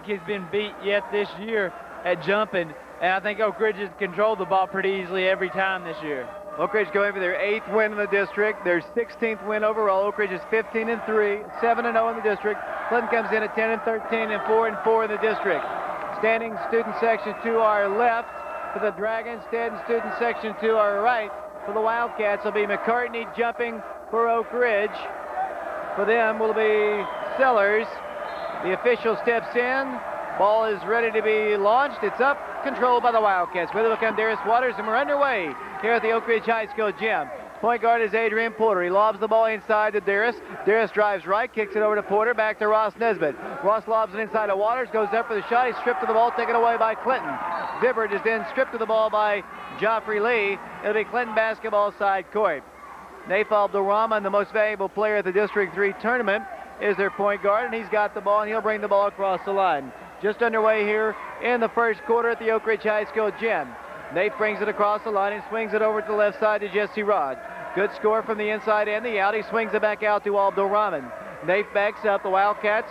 he's been beat yet this year at jumping, and I think Oak Ridge has controlled the ball pretty easily every time this year. Oak Ridge going for their 8th win in the district, their 16th win overall. Oak Ridge is 15-3, 7-0 in the district. Clinton comes in at 10-13 and 4-4 in the district. Standing student section to our left for the Dragons, standing student section to our right for the Wildcats will be McCartney jumping for Oak Ridge. For them will be Sellers. The official steps in. Ball is ready to be launched. It's up, controlled by the Wildcats. With it will come Darius Waters, and we're underway here at the Oak Ridge High School gym. Point guard is Adrian Porter. He lobs the ball inside to Darius. Darius drives right, kicks it over to Porter, back to Ross Nesbitt. Ross lobs it inside to Waters, goes up for the shot. He's stripped of the ball, taken away by Clinton. Vibbert is then stripped of the ball by Joffrey Lee. It'll be Clinton basketball side court. Naif Abdul-Rahman, the most valuable player at the District 3 tournament, is their point guard, and he's got the ball, and he'll bring the ball across the line. Just underway here in the first quarter at the Oak Ridge High School gym. Naif brings it across the line and swings it over to the left side to Jesse Rod. Good score from the inside and the out. He swings it back out to Abdul-Rahman. Naif backs up. The Wildcats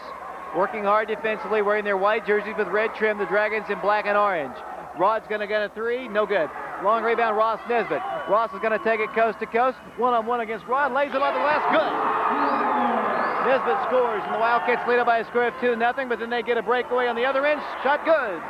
working hard defensively, wearing their white jerseys with red trim. The Dragons in black and orange. Rod's going to get a three. No good. Long rebound, Ross Nesbitt. Ross is going to take it coast to coast. One-on-one against Rod. Lays it on the glass. Good. Nesbitt scores, and the Wildcats lead it by a score of 2-0, but then they get a breakaway on the other end. Shot good.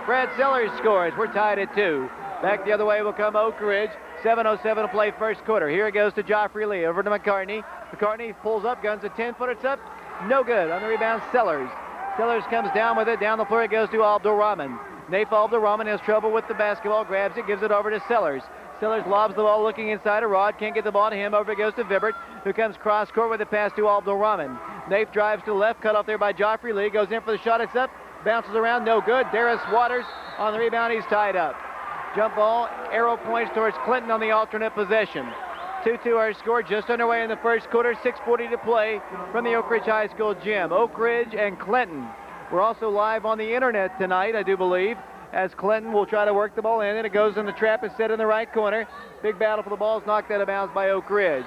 Brad Sellers scores. We're tied at 2. Back the other way will come Oak Ridge. 7:07 to play first quarter. Here it goes to Joffrey Lee. Over to McCartney. McCartney pulls up, guns a 10-footer. It's up. No good. On the rebound, Sellers. Sellers comes down with it. Down the floor it goes to Abdul-Rahman. Naif Abdul-Rahman has trouble with the basketball. Grabs it, gives it over to Sellers. Sellers lobs the ball looking inside a Rod. Can't get the ball to him. Over it goes to Vibbert, who comes cross court with a pass to Abdul-Rahman. Naif drives to the left. Cut off there by Joffrey Lee. Goes in for the shot. It's up. Bounces around. No good. Darius Waters on the rebound. He's tied up. Jump ball. Arrow points towards Clinton on the alternate possession. 2-2 our score. Just underway in the first quarter. 6:40 to play from the Oak Ridge High School gym. Oak Ridge and Clinton. We're also live on the internet tonight, I do believe, as Clinton will try to work the ball in, and it goes in the trap. It's set in the right corner. Big battle for the ball is knocked out of bounds by Oak Ridge.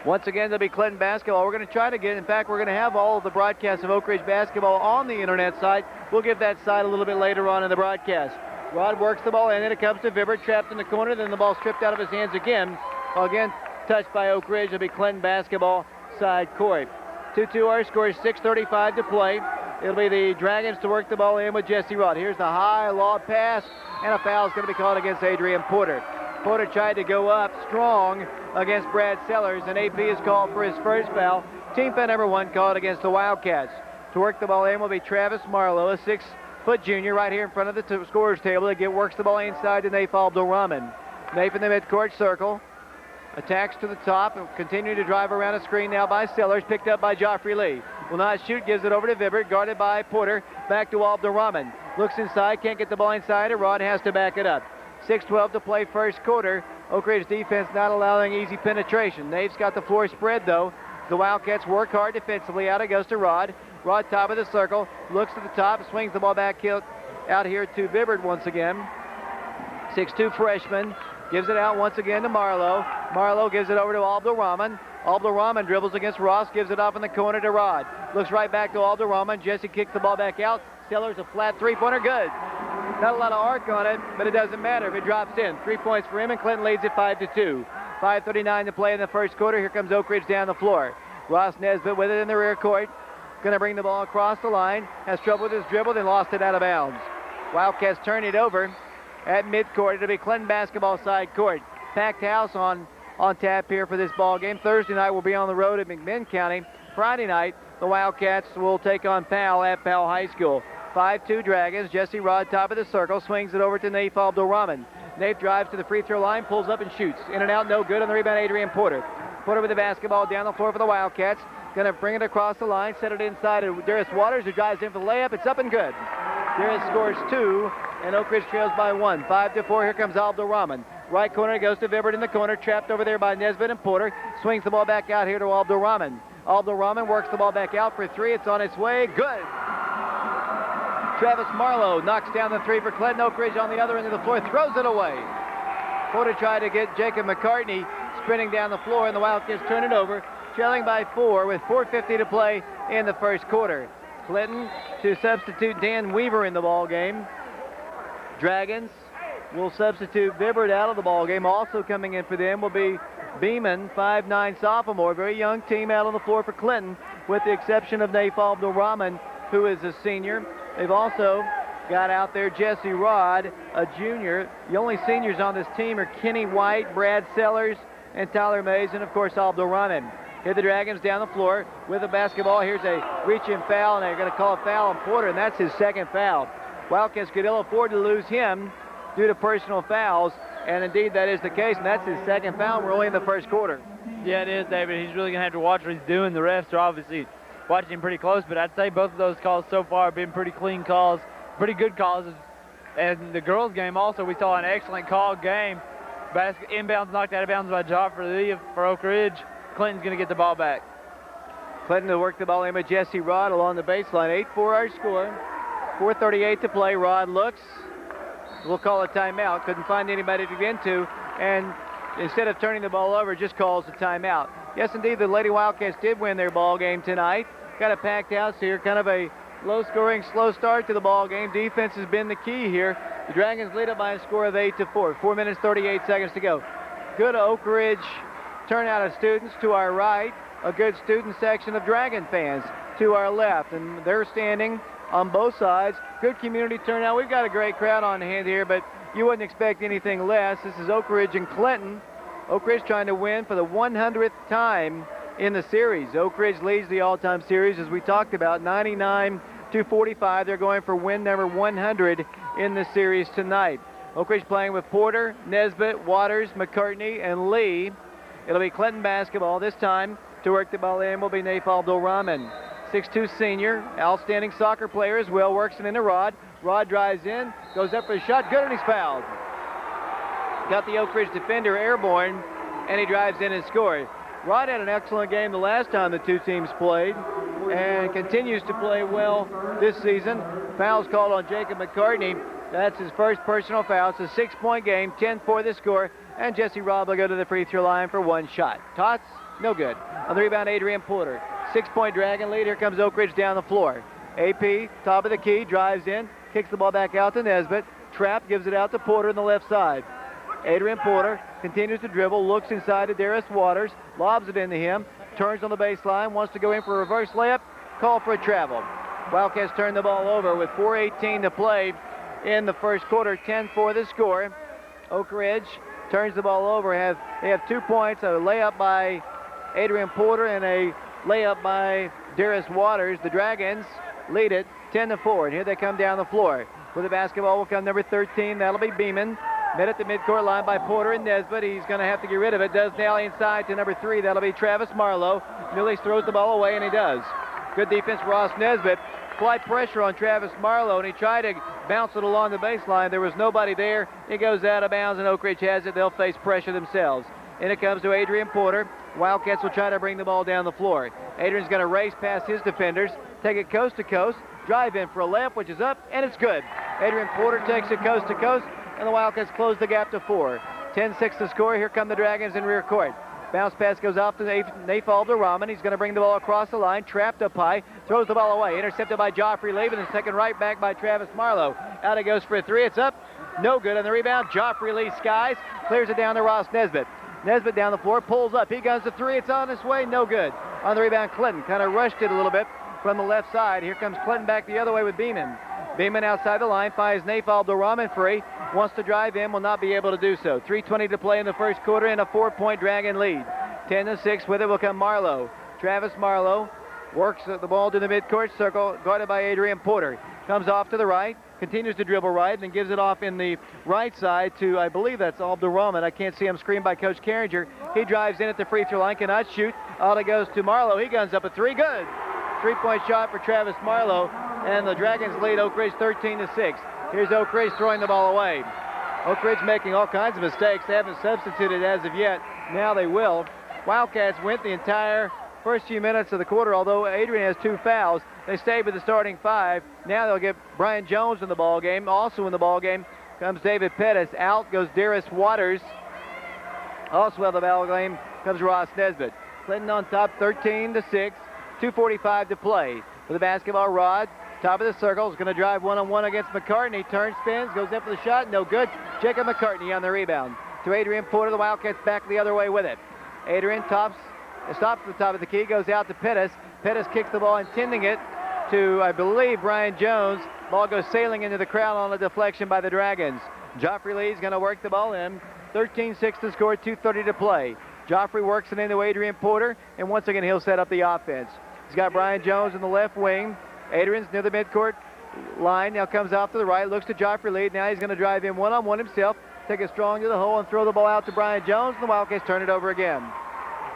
Once again, there'll be Clinton basketball. We're going to try to get, in fact, we're going to have all of the broadcasts of Oak Ridge basketball on the internet site. We'll give that site a little bit later on in the broadcast. Rod works the ball in, and it comes to Vibbert, trapped in the corner. Then the ball stripped out of his hands again. Again, touched by Oak Ridge. It'll be Clinton basketball side court. 2-2 our score, 6:35 to play. It'll be the Dragons to work the ball in with Jesse Rod. Here's the high lob pass, and a foul is going to be called against Adrian Porter. Porter tried to go up strong against Brad Sellers, and AP is called for his first foul. Team foul number 1 called against the Wildcats. To work the ball in will be Travis Marlowe, a 6-foot junior, right here in front of the scorer's table. Works the ball inside to Naif Abdul-Rahman. Naif in the midcourt circle. Attacks to the top and continue to drive around a screen now by Sellers, picked up by Joffrey Lee. Will not shoot, gives it over to Vibbert, guarded by Porter, back to Abdul-Rahman. Looks inside, can't get the ball inside, and Rod has to back it up. 6:12 to play first quarter. Oak Ridge defense not allowing easy penetration. Naif's got the floor spread though. The Wildcats work hard defensively. Out it goes to Rod. Rod top of the circle, looks to the top, swings the ball back out here to Vibbert once again. 6'2 freshman. Gives it out once again to Marlowe. Marlowe gives it over to Abdul-Rahman. Abdul-Rahman dribbles against Ross, gives it up in the corner to Rod. Looks right back to Abdul-Rahman. Jesse kicks the ball back out. Sellers a flat three-pointer, good. Not a lot of arc on it, but it doesn't matter if it drops in. 3 points for him, and Clinton leads it 5-2. 5:39 to play in the first quarter. Here comes Oak Ridge down the floor. Ross Nesbitt with it in the rear court. Going to bring the ball across the line. Has trouble with his dribble, then lost it out of bounds. Wildcats turn it over at midcourt. It'll be Clinton basketball side court. Packed house on tap here for this ball game. Thursday night we'll be on the road at McMinn County. Friday night the Wildcats will take on Powell at Powell High School. 5-2 Dragons. Jesse Rod top of the circle, swings it over to Naif Abdul-Rahman. Naif drives to the free throw line, pulls up and shoots. In and out, no good. On the rebound, Adrian Porter. Porter with the basketball down the floor for the Wildcats. Going to bring it across the line, set it inside of Darius Waters, who drives in for the layup. It's up and good. Darius scores 2, and Oak Ridge trails by 1. 5-4, here comes Abdul-Rahman. Right corner goes to Vibbert in the corner, trapped over there by Nesbitt and Porter. Swings the ball back out here to Abdul-Rahman. Abdul-Rahman works the ball back out for 3. It's on its way. Good. Travis Marlowe knocks down the 3 for Clinton. Oak Ridge on the other end of the floor, throws it away. Porter tried to get Jacob McCartney sprinting down the floor, and the Wildcats turn it over, trailing by 4 with 4:50 to play in the first quarter. Clinton to substitute Dan Weaver in the ball game. Dragons will substitute Bibbert out of the ball game. Also coming in for them will be Beeman, 5'9" sophomore. Very young team out on the floor for Clinton, with the exception of Naif Abdul-Rahman, who is a senior. They've also got out there Jesse Rod, a junior. The only seniors on this team are Kenny White, Brad Sellers, and Tyler Mays, and of course Abdul-Rahman. Here the Dragons down the floor with the basketball. Here's a reach-in foul, and they're going to call a foul on Porter, and that's his second foul. Wildcats could ill afford to lose him due to personal fouls, and indeed that is the case, and that's his second foul. We're only in the first quarter. Yeah, it is, David. He's really going to have to watch what he's doing. The refs are obviously watching him pretty close, but I'd say both of those calls so far have been pretty clean calls, pretty good calls. And the girls' game also, we saw an excellent call game. Inbounds knocked out of bounds by Joffrey Lee for Oak Ridge. Clinton's going to get the ball back. Clinton will work the ball in with Jesse Rod along the baseline. 8-4 our score. 4:38 to play. Rod looks. We'll call a timeout. Couldn't find anybody to get into, and instead of turning the ball over, just calls a timeout. Yes, indeed, the Lady Wildcats did win their ball game tonight. Got a packed house here, kind of a low-scoring, slow start to the ball game. Defense has been the key here. The Dragons lead it by a score of 8-4. 4 minutes, 38 seconds to go. Good Oak Ridge turnout of students to our right. A good student section of Dragon fans to our left, and they're standing on both sides. Good community turnout. We've got a great crowd on hand here, but you wouldn't expect anything less. This is Oak Ridge and Clinton. Oak Ridge trying to win for the 100th time in the series. Oak Ridge leads the all-time series, as we talked about, 99-45. They're going for win number 100 in the series tonight. Oak Ridge playing with Porter, Nesbitt, Waters, McCartney, and Lee. It'll be Clinton basketball this time. To work the ball in will be Naif Abdul-Rahman. 6'2" senior, outstanding soccer player as well, works it into Rod. Rod drives in, goes up for a shot, good, and he's fouled. Got the Oak Ridge defender airborne, and he drives in and scores. Rod had an excellent game the last time the two teams played, and continues to play well this season. Foul's called on Jacob McCartney. That's his first personal foul. It's a 6-point game, 10-4 the score, and Jesse Robb will go to the free throw line for one shot. Tots, no good. On the rebound, Adrian Porter. 6-point Dragon lead. Here comes Oak Ridge down the floor. AP, top of the key, drives in, kicks the ball back out to Nesbitt. Trapp gives it out to Porter on the left side. Adrian Porter continues to dribble, looks inside to Darius Waters, lobs it into him, turns on the baseline, wants to go in for a reverse layup, call for a travel. Wildcats turn the ball over with 4:18 to play in the first quarter, 10-4 the score. Oak Ridge turns the ball over. They have 2 points, a layup by Adrian Porter and a layup by Darius Waters. The Dragons lead it 10-4, and here they come down the floor. With the basketball will come number 13. That'll be Beeman. Met at the midcourt line by Porter and Nesbitt. He's going to have to get rid of it. Does now inside to number 3. That'll be Travis Marlowe. Millie throws the ball away, and he does. Good defense, Ross Nesbitt. Slight pressure on Travis Marlowe, and he tried to bounce it along the baseline. There was nobody there. It goes out of bounds, and Oak Ridge has it. They'll face pressure themselves. And it comes to Adrian Porter. Wildcats will try to bring the ball down the floor. Adrian's going to race past his defenders, take it coast to coast, drive in for a layup, which is up, and it's good. Adrian Porter takes it coast to coast, and the Wildcats close the gap to 4. 10-6 to score. Here come the Dragons in rear court. Bounce pass goes off to Naif Abdul-Rahman. He's going to bring the ball across the line, trapped up high, throws the ball away. Intercepted by Joffrey Levin, and second right back by Travis Marlowe. Out it goes for a 3. It's up. No good on the rebound. Joffrey Lee skies, clears it down to Ross Nesbitt. Nesbitt down the floor, pulls up. He guns the 3. It's on its way. No good. On the rebound, Clinton kind of rushed it a little bit from the left side. Here comes Clinton back the other way with Beeman. Beeman outside the line, finds Naif Abdul-Rahman free. Wants to drive in, will not be able to do so. 3:20 to play in the first quarter and a 4-point Dragon lead. 10-6 with it will come Marlowe. Travis Marlowe works the ball to the midcourt circle, guarded by Adrian Porter. Comes off to the right, continues to dribble right, and then gives it off in the right side to, I believe that's Abdul-Rahman. I can't see him screened by Coach Carringer. He drives in at the free throw line, cannot shoot. All it goes to Marlowe. He guns up a 3, good. 3-point shot for Travis Marlowe, and the Dragons lead Oak Ridge 13-6. Here's Oak Ridge throwing the ball away. Oak Ridge making all kinds of mistakes. They haven't substituted as of yet. Now they will. Wildcats went the entire first few minutes of the quarter, although Adrian has 2 fouls. They stayed with the starting 5. Now they'll get Brian Jones in the ball game. Also in the ball game comes David Pettis. Out goes Darius Waters. Also out of the ball game comes Ross Nesbitt. Clinton on top, 13-6. 2:45 to play. with the basketball. Rod, top of the circle, is going to drive one-on-one against McCartney. Turns, spins, goes in for the shot. No good. Jacob McCartney on the rebound. To Adrian Porter. The Wildcats back the other way with it. Adrian stops at the top of the key, goes out to Pettis. Pettis kicks the ball, intending it to, I believe, Brian Jones. Ball goes sailing into the crowd on a deflection by the Dragons. Joffrey Lee's going to work the ball in. 13-6 to score, 2:30 to play. Joffrey works it into Adrian Porter, and once again he'll set up the offense. He's got Brian Jones in the left wing. Adrian's near the midcourt line, now comes off to the right, looks to Joffrey Lee. Now he's going to drive in one-on-one himself, take it strong to the hole, and throw the ball out to Brian Jones, and the Wildcats turn it over again.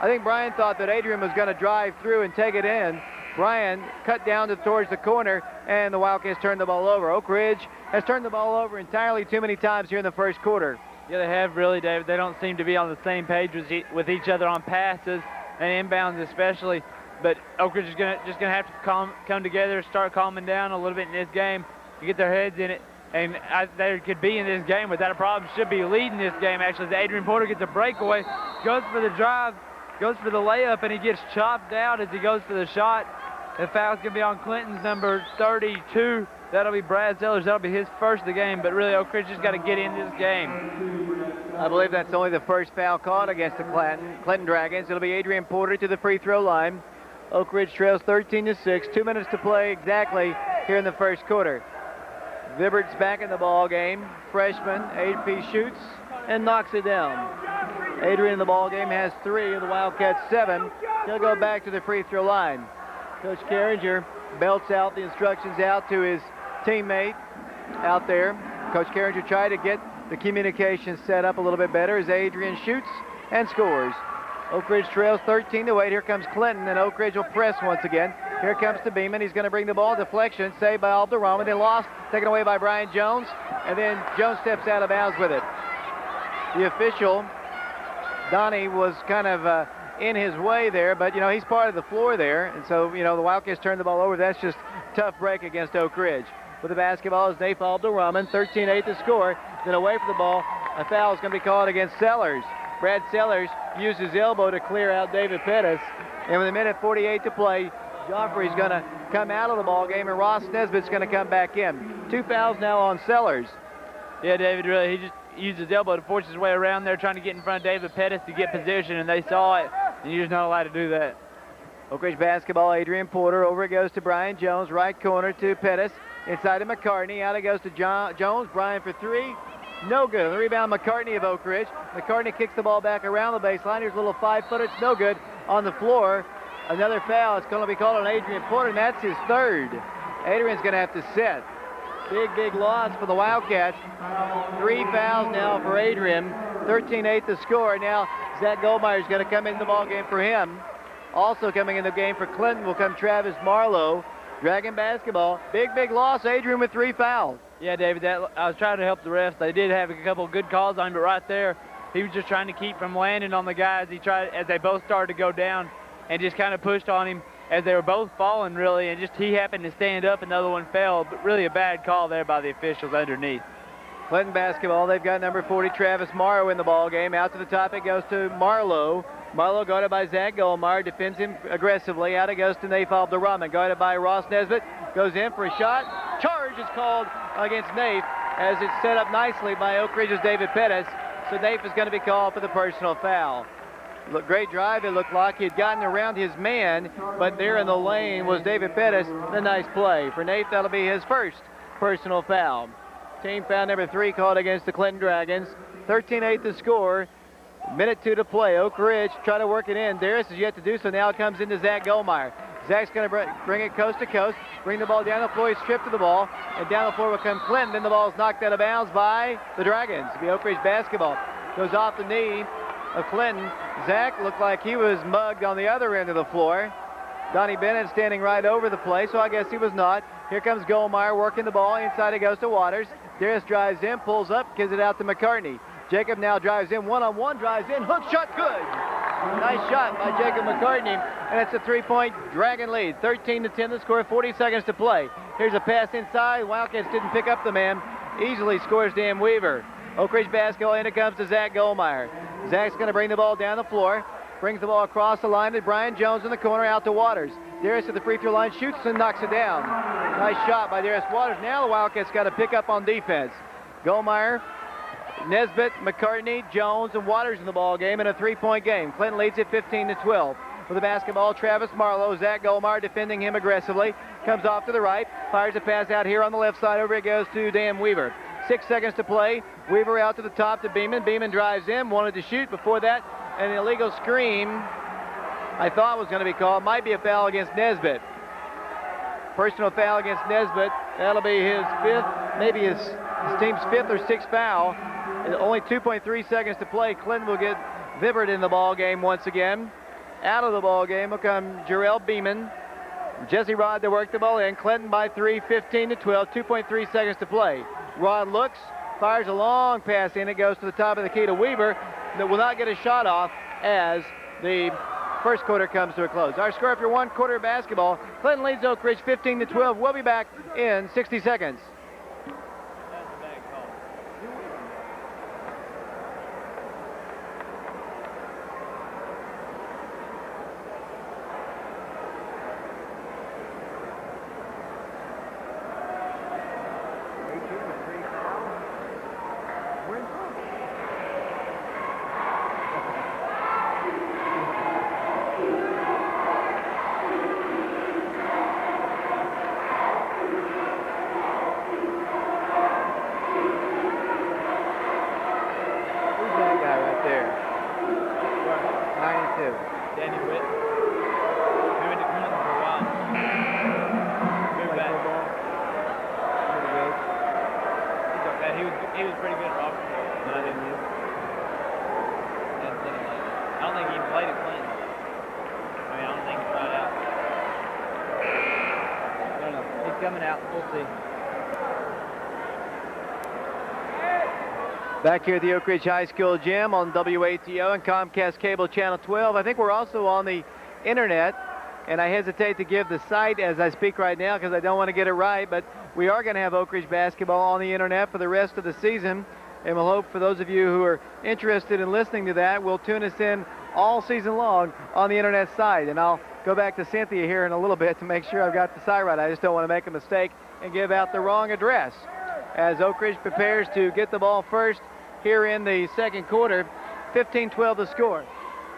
I think Brian thought that Adrian was going to drive through and take it in. Brian cut down towards the corner, and the Wildcats turned the ball over. Oak Ridge has turned the ball over entirely too many times here in the first quarter. Yeah, they have really, David. They don't seem to be on the same page with each other on passes and inbounds especially. But Oak Ridge is just gonna have to come together, start calming down a little bit in this game, to get their heads in it. And they could be in this game without a problem. Should be leading this game actually. As Adrian Porter gets a breakaway, goes for the drive, goes for the layup, and he gets chopped out as he goes for the shot. The foul's gonna be on Clinton's number 32. That'll be Brad Sellers. That'll be his first of the game. But really, Oak Ridge just got to get in this game. I believe that's only the first foul caught against the Clinton Dragons. It'll be Adrian Porter to the free throw line. Oak Ridge trails 13-6. 2 minutes to play exactly here in the first quarter. Vibbert's back in the ball game. Freshman, AP shoots and knocks it down. Adrian in the ball game has 3 of the Wildcats 7. He'll go back to the free throw line. Coach Carringer belts out the instructions out to his teammate out there. Coach Carringer tried to get the communication set up a little bit better as Adrian shoots and scores. Oak Ridge trails 13-8. Here comes Clinton, and Oak Ridge will press once again. Here comes to Beeman. He's going to bring the ball. Deflection saved by Abdurrahman. Then lost, taken away by Brian Jones. And then Jones steps out of bounds with it. The official, Donnie, was kind of in his way there, but, you know, he's part of the floor there. And so, you know, the Wildcats turned the ball over. That's just a tough break against Oak Ridge. With the basketball is Naif Abdurrahman. 13-8 to score. Then away from the ball, a foul is going to be called against Sellers. Brad Sellers used his elbow to clear out David Pettis. And with 1:48 to play, Joffrey's going to come out of the ball game, and Ross Nesbitt's going to come back in. 2 fouls now on Sellers. Yeah, David, really, he just used his elbow to force his way around there, trying to get in front of David Pettis to get position, and they saw it, and you're just not allowed to do that. Oak Ridge basketball, Adrian Porter. Over it goes to Brian Jones. Right corner to Pettis. Inside to McCartney. Out it goes to Jones. Brian for 3. No good. On the rebound, McCartney of Oak Ridge. McCartney kicks the ball back around the baseline. Here's a little 5-footer. It's no good. On the floor, another foul. It's going to be called on Adrian Porter, and that's his 3rd. Adrian's going to have to sit. Big loss for the Wildcats. 3 fouls now for Adrian. 13-8 the score. Now Zach Goldmeyer is going to come into the ball game for him. Also coming in the game for Clinton will come Travis Marlowe. Dragon basketball. Big loss. Adrian with 3 fouls. Yeah, David, I was trying to help the refs. They did have a couple of good calls on him, but right there, he was just trying to keep from landing on the guys. He tried, as they both started to go down, and just kind of pushed on him as they were both falling, really, and just he happened to stand up, and the other one fell. But really a bad call there by the officials underneath. Clinton basketball, they've got number 40, Travis Morrow, in the ball game. Out to the top, it goes to Marlowe. Marlowe guarded by Zach Goldmeyer, defends him aggressively. Out it goes to Naif Abdurrahman, guarded by Ross Nesbitt. Goes in for a shot. Charge is called against Naif as it's set up nicely by Oak Ridge's David Pettis. So Naif is going to be called for the personal foul. Look, great drive. It looked like he had gotten around his man, but there in the lane was David Pettis. A nice play. For Naif, that'll be his first personal foul. Team foul number 3 called against the Clinton Dragons. 13-8 the score. 1:02 to play. Oak Ridge try to work it in. Darius is yet to do so. Now it comes into Zach Goldmeyer. Zach's going to bring it coast to coast. Bring the ball down the floor. He's stripped to the ball. And down the floor will come Clinton. Then the ball is knocked out of bounds by the Dragons. It'll be Oak Ridge basketball. Goes off the knee of Clinton. Zach looked like he was mugged on the other end of the floor. Donnie Bennett standing right over the play, so I guess he was not. Here comes Goldmeyer working the ball. Inside it goes to Waters. Darius drives in, pulls up, gives it out to McCartney. Jacob now drives in, one-on-one, drives in, hook shot, good. Nice shot by Jacob McCartney, and it's a 3-point Dragon lead. 13-10 the score, 40 seconds to play. Here's a pass inside. Wildcats didn't pick up the man. Easily scores Dan Weaver. Oak Ridge basketball, and it comes to Zach Goldmeyer. Zach's going to bring the ball down the floor. Brings the ball across the line to Brian Jones in the corner, out to Waters. Darius at the free throw line, shoots and knocks it down. Nice shot by Darius Waters. Now the Wildcats got to pick up on defense. Goldmeyer, Nesbitt, McCartney, Jones, and Waters in the ball game in a 3-point game. Clinton leads it 15-12. With the basketball, Travis Marlowe. Zach Goldmeyer defending him aggressively. Comes off to the right. Fires a pass out here on the left side. Over it goes to Dan Weaver. 6 seconds to play. Weaver out to the top to Beeman. Beeman drives in. Wanted to shoot before that. An illegal screen, I thought was going to be called. Might be a foul against Nesbitt. Personal foul against Nesbitt. That'll be his 5th, maybe his team's 5th or 6th foul. Only 2.3 seconds to play. Clinton will get Vivert in the ball game once again. Out of the ball game will come Jarrell Beeman. Jesse Rod to work the ball in. Clinton by 3, 15-12, 2.3 seconds to play. Rod looks, fires a long pass in. It goes to the top of the key to Weaver. That will not get a shot off as the first quarter comes to a close. Our score after 1 quarter of basketball, Clinton leads Oak Ridge 15-12. We'll be back in 60 seconds. Back here at the Oak Ridge High School gym on WATO and Comcast Cable Channel 12. I think we're also on the internet, and I hesitate to give the site as I speak right now because I don't want to get it right, but we are going to have Oak Ridge basketball on the internet for the rest of the season, and we'll hope for those of you who are interested in listening to that will tune us in all season long on the internet site. And I'll go back to Cynthia here in a little bit to make sure I've got the site right. I just don't want to make a mistake and give out the wrong address. As Oak Ridge prepares to get the ball first here in the second quarter, 15-12 the score.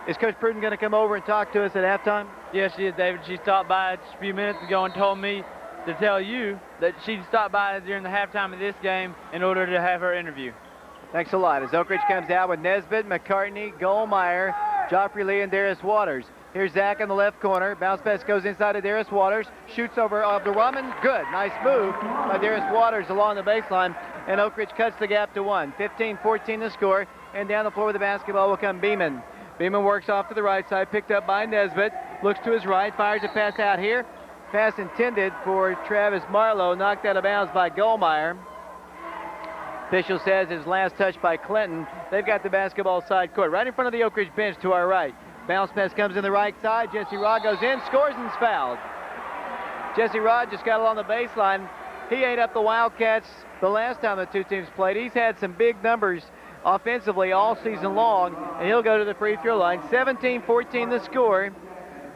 Is Coach Pruden going to come over and talk to us at halftime? Yes, she is, David. She stopped by just a few minutes ago and told me to tell you that she stopped by during the halftime of this game in order to have her interview. Thanks a lot. As Oak Ridge comes out with Nesbitt, McCartney, Goldmeyer, Joffrey Lee, and Darius Waters. Here's Zach in the left corner. Bounce pass goes inside of Darius Waters. Shoots over Abdurrahman. Good. Nice move by Darius Waters along the baseline. And Oak Ridge cuts the gap to 1. 15-14 the score. And down the floor with the basketball will come Beeman. Beeman works off to the right side. Picked up by Nesbitt. Looks to his right. Fires a pass out here. Pass intended for Travis Marlowe. Knocked out of bounds by Goldmeyer. Official says his last touch by Clinton. They've got the basketball side court right in front of the Oak Ridge bench to our right. Bounce pass comes in the right side. Jesse Rod goes in, scores, and is fouled. Jesse Rod just got along the baseline. He ate up the Wildcats the last time the two teams played. He's had some big numbers offensively all season long, and he'll go to the free throw line. 17-14 the score.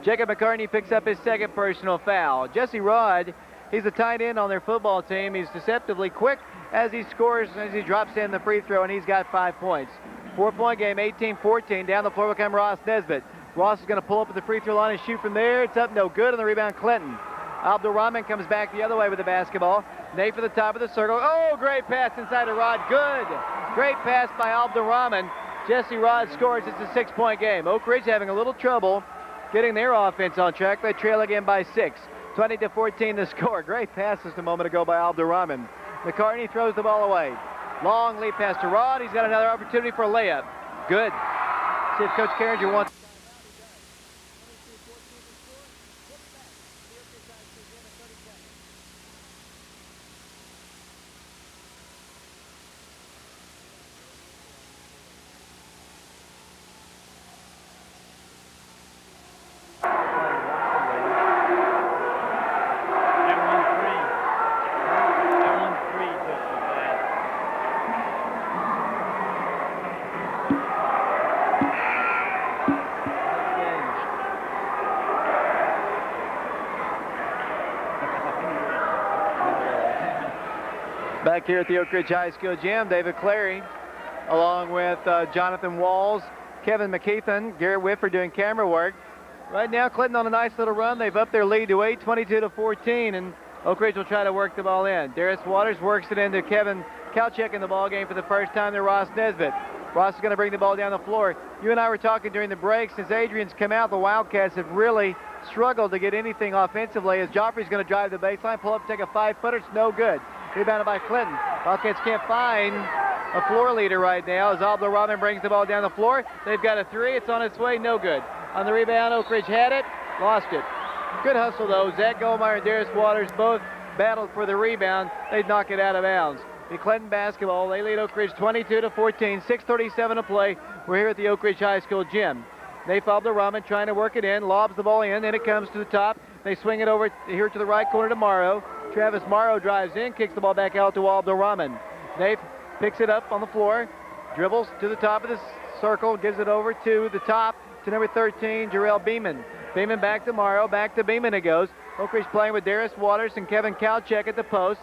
Jacob McCartney picks up his second personal foul. Jesse Rod, he's a tight end on their football team. He's deceptively quick as he scores, as he drops in the free throw, and he's got 5 points. 4-point game, 18-14. Down the floor will come Ross Nesbitt. Ross is going to pull up at the free throw line and shoot from there. It's up, no good, on the rebound, Clinton. Abdul-Rahman comes back the other way with the basketball. Nate for the top of the circle. Oh, great pass inside of Rod. Good. Great pass by Abdul-Rahman. Jesse Rod scores. It's a 6-point game. Oak Ridge having a little trouble getting their offense on track. They trail again by 6. 20-14 the score. Great pass just a moment ago by Abdul-Rahman. McCartney throws the ball away. Long lead pass to Rod. He's got another opportunity for a layup. Good. See if Coach Carringer wants. Back here at the Oak Ridge High School gym, David Clary, along with Jonathan Walls, Kevin McKeithen, Garrett Whitford doing camera work. Right now, Clinton on a nice little run. They've upped their lead to 8, 22-14, and Oak Ridge will try to work the ball in. Darius Waters works it into Kevin Kalchek in the ball game for the first time to Ross Nesbitt. Ross is going to bring the ball down the floor. You and I were talking during the break. Since Adrian's come out, the Wildcats have really struggled to get anything offensively, as Joffrey's going to drive the baseline, pull up, take a 5-footer. It's no good. Rebounded by Clinton. Wildcats can't find a floor leader right now as Abdul-Rahman brings the ball down the floor. They've got a 3. It's on its way. No good. On the rebound, Oak Ridge had it. Lost it. Good hustle, though. Zach Goldmeyer and Darius Waters both battled for the rebound. They'd knock it out of bounds. The Clinton basketball. They lead Oak Ridge 22-14. 6:37 to play. We're here at the Oak Ridge High School gym. Naif Abdul-Rahman trying to work it in. Lobs the ball in. Then it comes to the top. They swing it over here to the right corner to Morrow. Travis Morrow drives in, kicks the ball back out to Abdul-Rahman. Naif picks it up on the floor. Dribbles to the top of the circle. Gives it over to the top to number 13, Jarrell Beeman. Beeman back to Morrow. Back to Beeman it goes. Oak Ridge playing with Darius Waters and Kevin Kalchek at the post.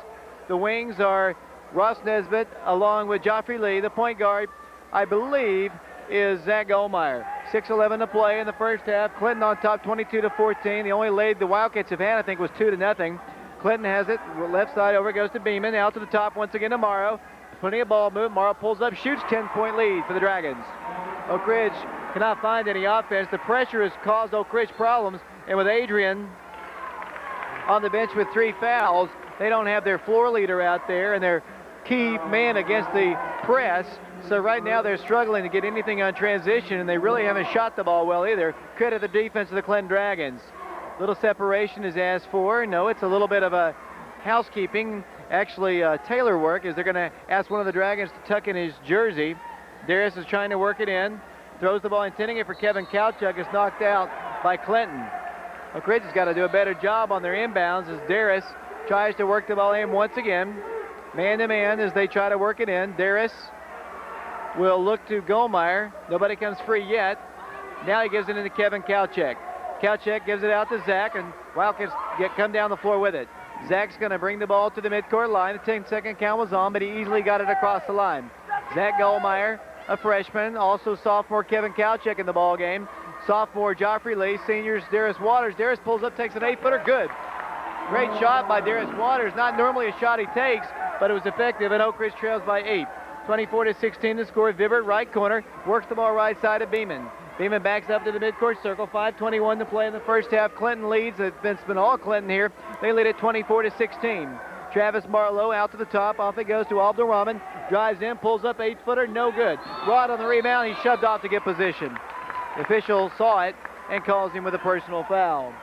The wings are Ross Nesbitt along with Joffrey Lee. The point guard, I believe, is Zach Goldmeyer. 6:11 to play in the first half. Clinton on top 22-14. The only lead the Wildcats have had, I think, was 2-0. Clinton has it. Left side over goes to Beeman. Out to the top once again to Morrow. Plenty of ball movement. Morrow pulls up, shoots. 10-point lead for the Dragons. Oak Ridge cannot find any offense. The pressure has caused Oak Ridge problems. And with Adrian on the bench with 3 fouls, they don't have their floor leader out there and their key man against the press. So right now they're struggling to get anything on transition, and they really haven't shot the ball well either. Credit the defense of the Clinton Dragons. Little separation is asked for. No, it's a little bit of a housekeeping, actually tailor work, as they're going to ask one of the Dragons to tuck in his jersey. Darius is trying to work it in. Throws the ball, intending it for Kevin Kalchuk. It's knocked out by Clinton. Oak Ridge has got to do a better job on their inbounds as Darius tries to work the ball in once again. Man-to-man as they try to work it in. Darius will look to Goldmeyer. Nobody comes free yet. Now he gives it into Kevin Kalchek. Kalchek gives it out to Zach, and Wildcats come down the floor with it. Zach's going to bring the ball to the midcourt line. The 10-second count was on, but he easily got it across the line. Zach Goldmeyer, a freshman, also sophomore Kevin Kalchek in the ball game. Sophomore Joffrey Lee, seniors Darius Waters. Darius pulls up, takes an 8-footer, good. Great shot by Darius Waters. Not normally a shot he takes, but it was effective, and Oak Ridge trails by 8. 24-16 to score. Vibert, right corner, works the ball right side of Beeman. Beeman backs up to the midcourt circle. 5:21 to play in the first half. Clinton leads. It's been all Clinton here. They lead at 24-16. Travis Marlowe out to the top. Off it goes to Abdul-Rahman. Drives in, pulls up 8-footer, no good. Rod on the rebound. He shoved off to get position. The official saw it and calls him with a personal foul.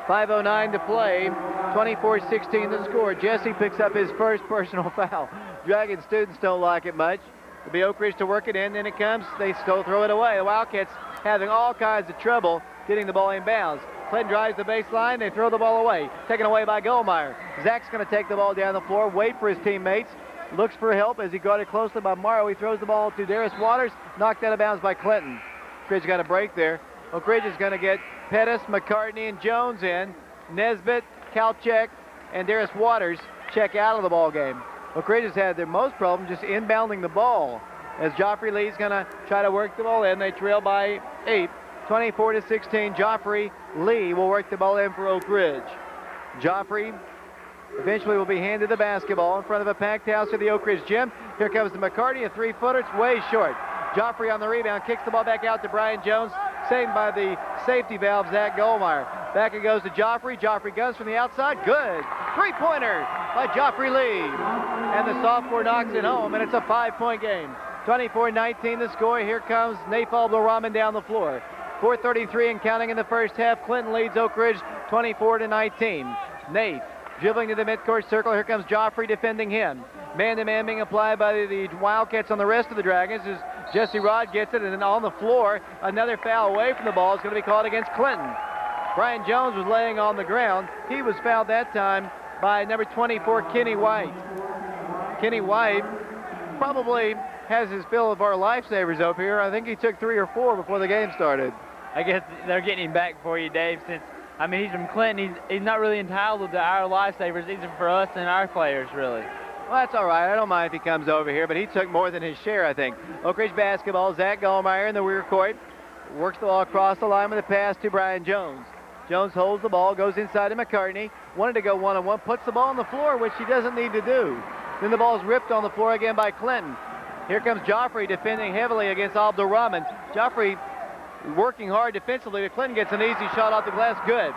5:09 to play. 24-16 the score. Jesse picks up his first personal foul. Dragon students don't like it much. It'll be Oak Ridge to work it in. Then it comes. They still throw it away. The Wildcats having all kinds of trouble getting the ball in bounds. Clinton drives the baseline. They throw the ball away. Taken away by Goldmeyer. Zach's going to take the ball down the floor, wait for his teammates. Looks for help as he got it closely by Morrow. He throws the ball to Darius Waters. Knocked out of bounds by Clinton. Oak Ridge got a break there. Oak Ridge is going to get Pettis, McCartney, and Jones in. Nesbitt, Kalchek, and Darius Waters check out of the ball game. Oak Ridge has had their most problem just inbounding the ball. As Joffrey Lee's going to try to work the ball in. They trail by 8. 24-16. Joffrey Lee will work the ball in for Oak Ridge. Joffrey eventually will be handed the basketball in front of a packed house at the Oak Ridge gym. Here comes the McCarty, a 3-footer. It's way short. Joffrey on the rebound, kicks the ball back out to Brian Jones, saved by the safety valve, Zach Goldmeyer. Back it goes to Joffrey. Joffrey guns from the outside. Good. 3-pointer by Joffrey Lee. And the sophomore knocks it home, and it's a 5-point game. 24-19 the score. Here comes Naif Abdul-Rahman down the floor. 4:33 and counting in the first half. Clinton leads Oak Ridge 24-19. Naif dribbling to the midcourt circle. Here comes Joffrey defending him. Man-to-man being applied by the Wildcats on the rest of the Dragons as Jesse Rod gets it, and then on the floor, another foul away from the ball is going to be called against Clinton. Brian Jones was laying on the ground. He was fouled that time by number 24, Kenny White. Kenny White probably has his fill of our lifesavers up here. I think he took 3 or 4 before the game started. I guess they're getting him back for you, Dave, since I mean, he's from Clinton. He's not really entitled to our lifesavers. These are for us and our players, really. Well, that's all right. I don't mind if he comes over here, but he took more than his share, I think. Oak Ridge basketball, Zach Goldmeyer in the rear court. Works the ball across the line with a pass to Brian Jones. Jones holds the ball, goes inside to McCartney. Wanted to go one-on-one, puts the ball on the floor, which he doesn't need to do. Then the ball's ripped on the floor again by Clinton. Here comes Joffrey defending heavily against Abdul Rahman. Joffrey working hard defensively, but Clinton gets an easy shot off the glass. Good.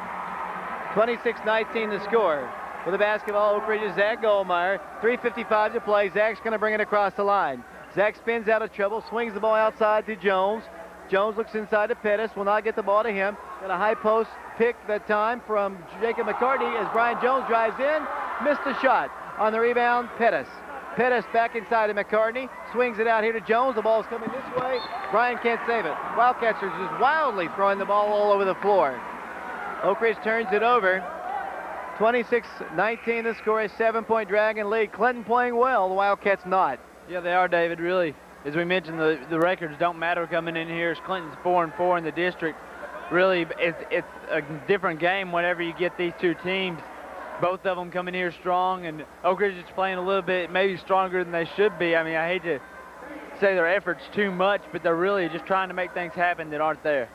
26-19 the score. With the basketball, Oak Ridge's Zach Goldmeyer. 3:55 to play. Zach's going to bring it across the line. Zach spins out of trouble, swings the ball outside to Jones. Jones looks inside to Pettis, will not get the ball to him. Got a high post pick that time from Jacob McCartney as Brian Jones drives in. Missed the shot. On the rebound, Pettis. Pettis back inside to McCartney. Swings it out here to Jones. The ball's coming this way. Brian can't save it. Wildcats are just wildly throwing the ball all over the floor. Oak Ridge turns it over. 26-19 the score, a 7-point Dragon lead. Clinton playing well, the Wildcats not. Yeah, they are, David, really. As we mentioned, the records don't matter coming in here. Clinton's 4-4 in the district. Really, it's a different game whenever you get these two teams. Both of them coming here strong, and Oak Ridge is playing a little bit maybe stronger than they should be. I mean, I hate to say their efforts too much, but they're really just trying to make things happen that aren't there.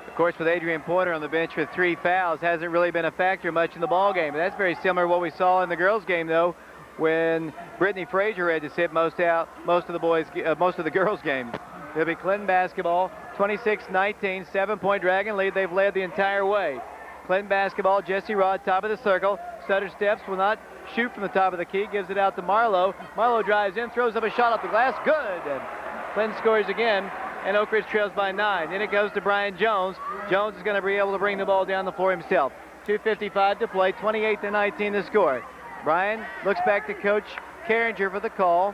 Of course, with Adrian Pointer on the bench with 3 fouls, hasn't really been a factor much in the ball game. But that's very similar to what we saw in the girls' game, though, when Brittany Frazier had to sit most of the girls' game. It'll be Clinton basketball, 26-19, 7-point Dragon lead. They've led the entire way. Clinton basketball, Jesse Rod, top of the circle. Sutter steps, will not shoot from the top of the key, gives it out to Marlowe. Marlowe drives in, throws up a shot off the glass, good. Clinton scores again, and Oak Ridge trails by 9. Then it goes to Brian Jones. Jones is going to be able to bring the ball down the floor himself. 2:55 to play, 28-19 the score. Brian looks back to Coach Carringer for the call.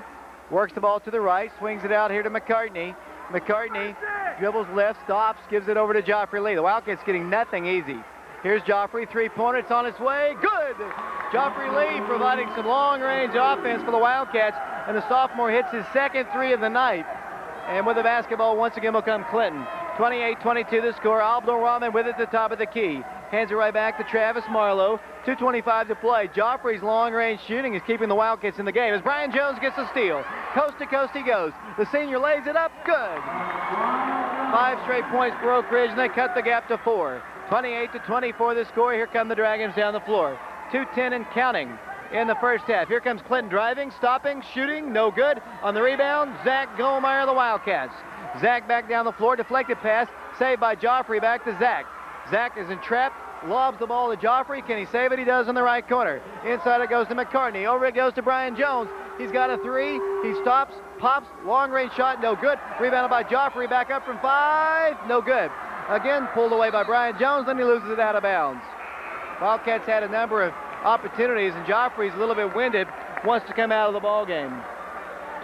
Works the ball to the right, swings it out here to McCartney. McCartney dribbles left, stops, gives it over to Joffrey Lee. The Wildcats getting nothing easy. Here's Joffrey, 3-pointer, it's on its way, good! Joffrey Lee providing some long-range offense for the Wildcats, and the sophomore hits his second 3 of the night. And with the basketball, once again will come Clinton. 28-22 the score. Abdul Rahman with it at the top of the key. Hands it right back to Travis Marlowe. 2:25 to play. Joffrey's long-range shooting is keeping the Wildcats in the game as Brian Jones gets the steal. Coast to coast he goes. The senior lays it up. Good. 5 straight points for Oak Ridge, and they cut the gap to 4. 28-24 the score. Here come the Dragons down the floor. 2:10 and counting in the first half. Here comes Clinton driving, stopping, shooting, no good. On the rebound, Zach Goldmeyer of the Wildcats. Zach back down the floor, deflected pass, saved by Joffrey, back to Zach. Zach is entrapped, lobs the ball to Joffrey. Can he save it? He does in the right corner. Inside it goes to McCartney. Over it goes to Brian Jones. He's got a 3. He stops, pops, long-range shot, no good. Rebounded by Joffrey, back up from 5, no good. Again, pulled away by Brian Jones, then he loses it out of bounds. Wildcats had a number of opportunities, and Joffrey's a little bit winded, wants to come out of the ball game.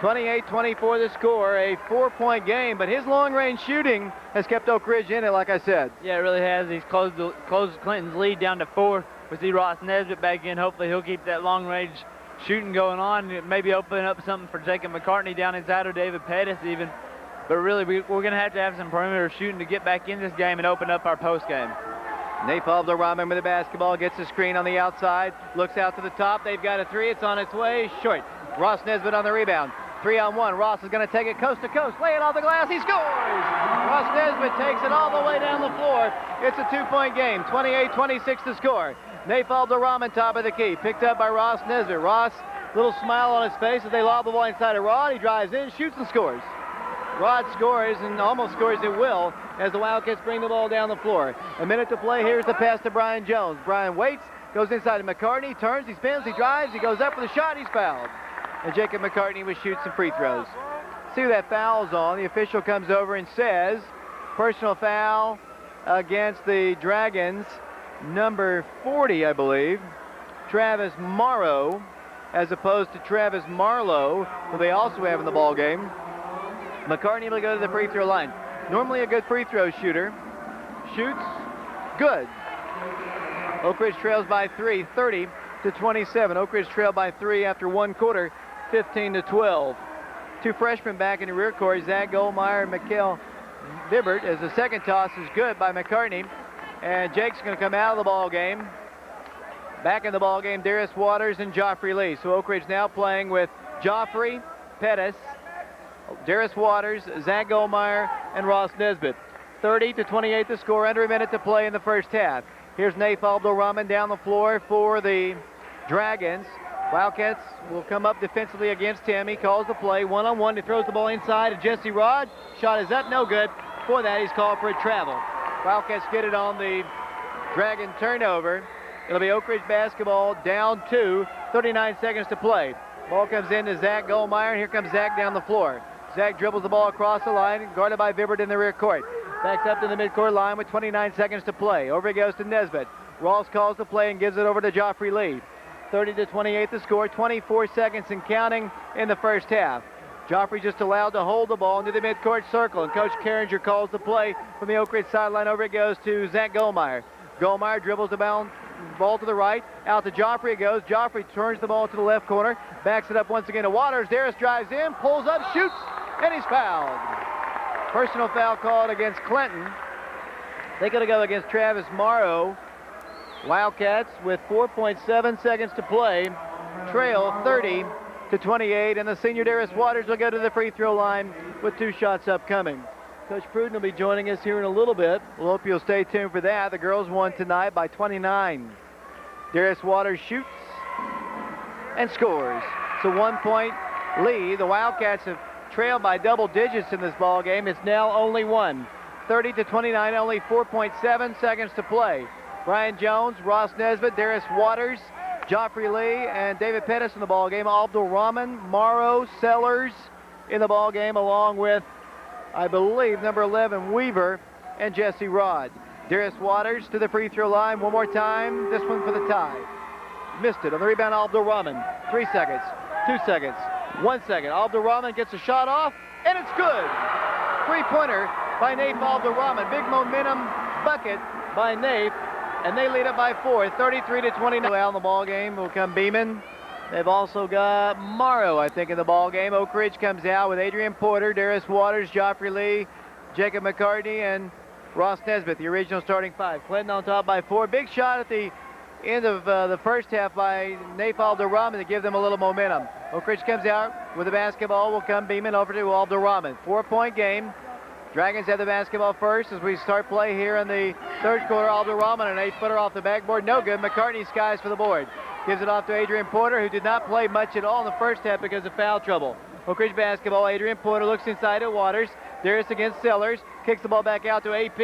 28-24 the score, a 4-point game, but his long-range shooting has kept Oak Ridge in it, like I said. Yeah, it really has. He's closed Clinton's lead down to 4. We see Ross Nesbitt back in. Hopefully he'll keep that long-range shooting going on, maybe opening up something for Jacob McCartney down inside, or David Pettis even. But really, we're going to have some perimeter shooting to get back in this game and open up our post game. Nate Abdul Rahman with the basketball, gets the screen on the outside, looks out to the top. They've got a 3. It's on its way, short. Ross Nesbitt on the rebound. 3-on-1. Ross is going to take it coast to coast, lay it off the glass. He scores! Ross Nesbitt takes it all the way down the floor. It's a 2-point game. 28-26 to score. Nate Abdul Rahman, top of the key, picked up by Ross Nesbitt. Ross, little smile on his face as they lob the ball inside of Rod. He drives in, shoots and scores. Rod scores and almost scores at will as the Wildcats bring the ball down the floor. A minute to play. Here's the pass to Brian Jones. Brian waits, goes inside to McCartney, turns, he spins, he drives, he goes up with a shot, he's fouled. And Jacob McCartney will shoot some free throws. See who that foul's on. The official comes over and says, personal foul against the Dragons, number 40, I believe, Travis Morrow, as opposed to Travis Marlowe, who they also have in the ball game. McCartney will go to the free throw line. Normally a good free throw shooter. Shoots, good. Oak Ridge trails by 3, 30-27. Oak Ridge trailed by 3 after 1 quarter, 15-12. 2 freshmen back in the rear court, Zach Goldmeyer and Mikhail Bibbert, as the second toss is good by McCartney. And Jake's going to come out of the ball game. Back in the ball game, Darius Waters and Joffrey Lee. So Oak Ridge now playing with Joffrey, Pettis, Darius Waters, Zach Goldmeyer, and Ross Nesbitt. 30-28 the score, under a minute to play in the first half. Here's Naif Abdul-Rahman down the floor for the Dragons. Wildcats will come up defensively against him. He calls the play, one-on-one. He throws the ball inside to Jesse Rod. Shot is up, no good. For that, he's called for a travel. Wildcats get it on the Dragon turnover. It'll be Oak Ridge basketball down 2, 39 seconds to play. Ball comes in to Zach Goldmeyer, and here comes Zach down the floor. Zach dribbles the ball across the line, guarded by Vibbert in the rear court. Backs up to the midcourt line with 29 seconds to play. Over it goes to Nesbitt. Ross calls the play and gives it over to Joffrey Lee. 30-28 the score, 24 seconds and counting in the first half. Joffrey just allowed to hold the ball into the midcourt circle, and Coach Carringer calls the play from the Oak Ridge sideline. Over it goes to Zach Goldmeyer. Goldmeyer dribbles the ball to the right, out to Joffrey it goes. Joffrey turns the ball to the left corner, backs it up once again to Waters. Darius drives in, pulls up, shoots, and he's fouled. Personal foul called against Clinton. They're going to go against Travis Morrow. Wildcats with 4.7 seconds to play, trail 30-28, and the senior Darius Waters will go to the free throw line with 2 shots upcoming. Coach Pruden will be joining us here in a little bit. We'll hope you'll stay tuned for that. The girls won tonight by 29. Darius Waters shoots and scores. It's a 1-point lead. The Wildcats have trailed by double digits in this ball game. It's now only 1. 30-29, only 4.7 seconds to play. Brian Jones, Ross Nesbitt, Darius Waters, Joffrey Lee, and David Pettis in the ball game. Abdul-Rahman, Morrow, Sellers in the ball game, along with, I believe, number 11, Weaver, and Jesse Rod. Darius Waters to the free throw line one more time. This one for the tie. Missed it on the rebound, Abdul-Rahman. 3 seconds, 2 seconds, 1 second. Abdul-Rahman gets a shot off, and it's good. 3-pointer by Naif Abdul-Rahman. Big momentum bucket by Naif, and they lead it by 4, 33-29. Out in the ball game will come Beeman. They've also got Morrow, I think, in the ball game. Oak Ridge comes out with Adrian Porter, Darius Waters, Joffrey Lee, Jacob McCartney, and Ross Nesbitt, the original starting 5. Clinton on top by 4. Big shot at the end of the first half by Naif Abdul-Rahman to give them a little momentum. Oak Ridge comes out with the basketball. Will come Beeman over to Abdul-Rahman. 4-point game. Dragons have the basketball first as we start play here in the third quarter. Abdul-Rahman, an 8-footer off the backboard. No good. McCartney skies for the board. Gives it off to Adrian Porter, who did not play much at all in the first half because of foul trouble. Oak Ridge basketball. Adrian Porter looks inside at Waters. Darius against Sellers. Kicks the ball back out to AP.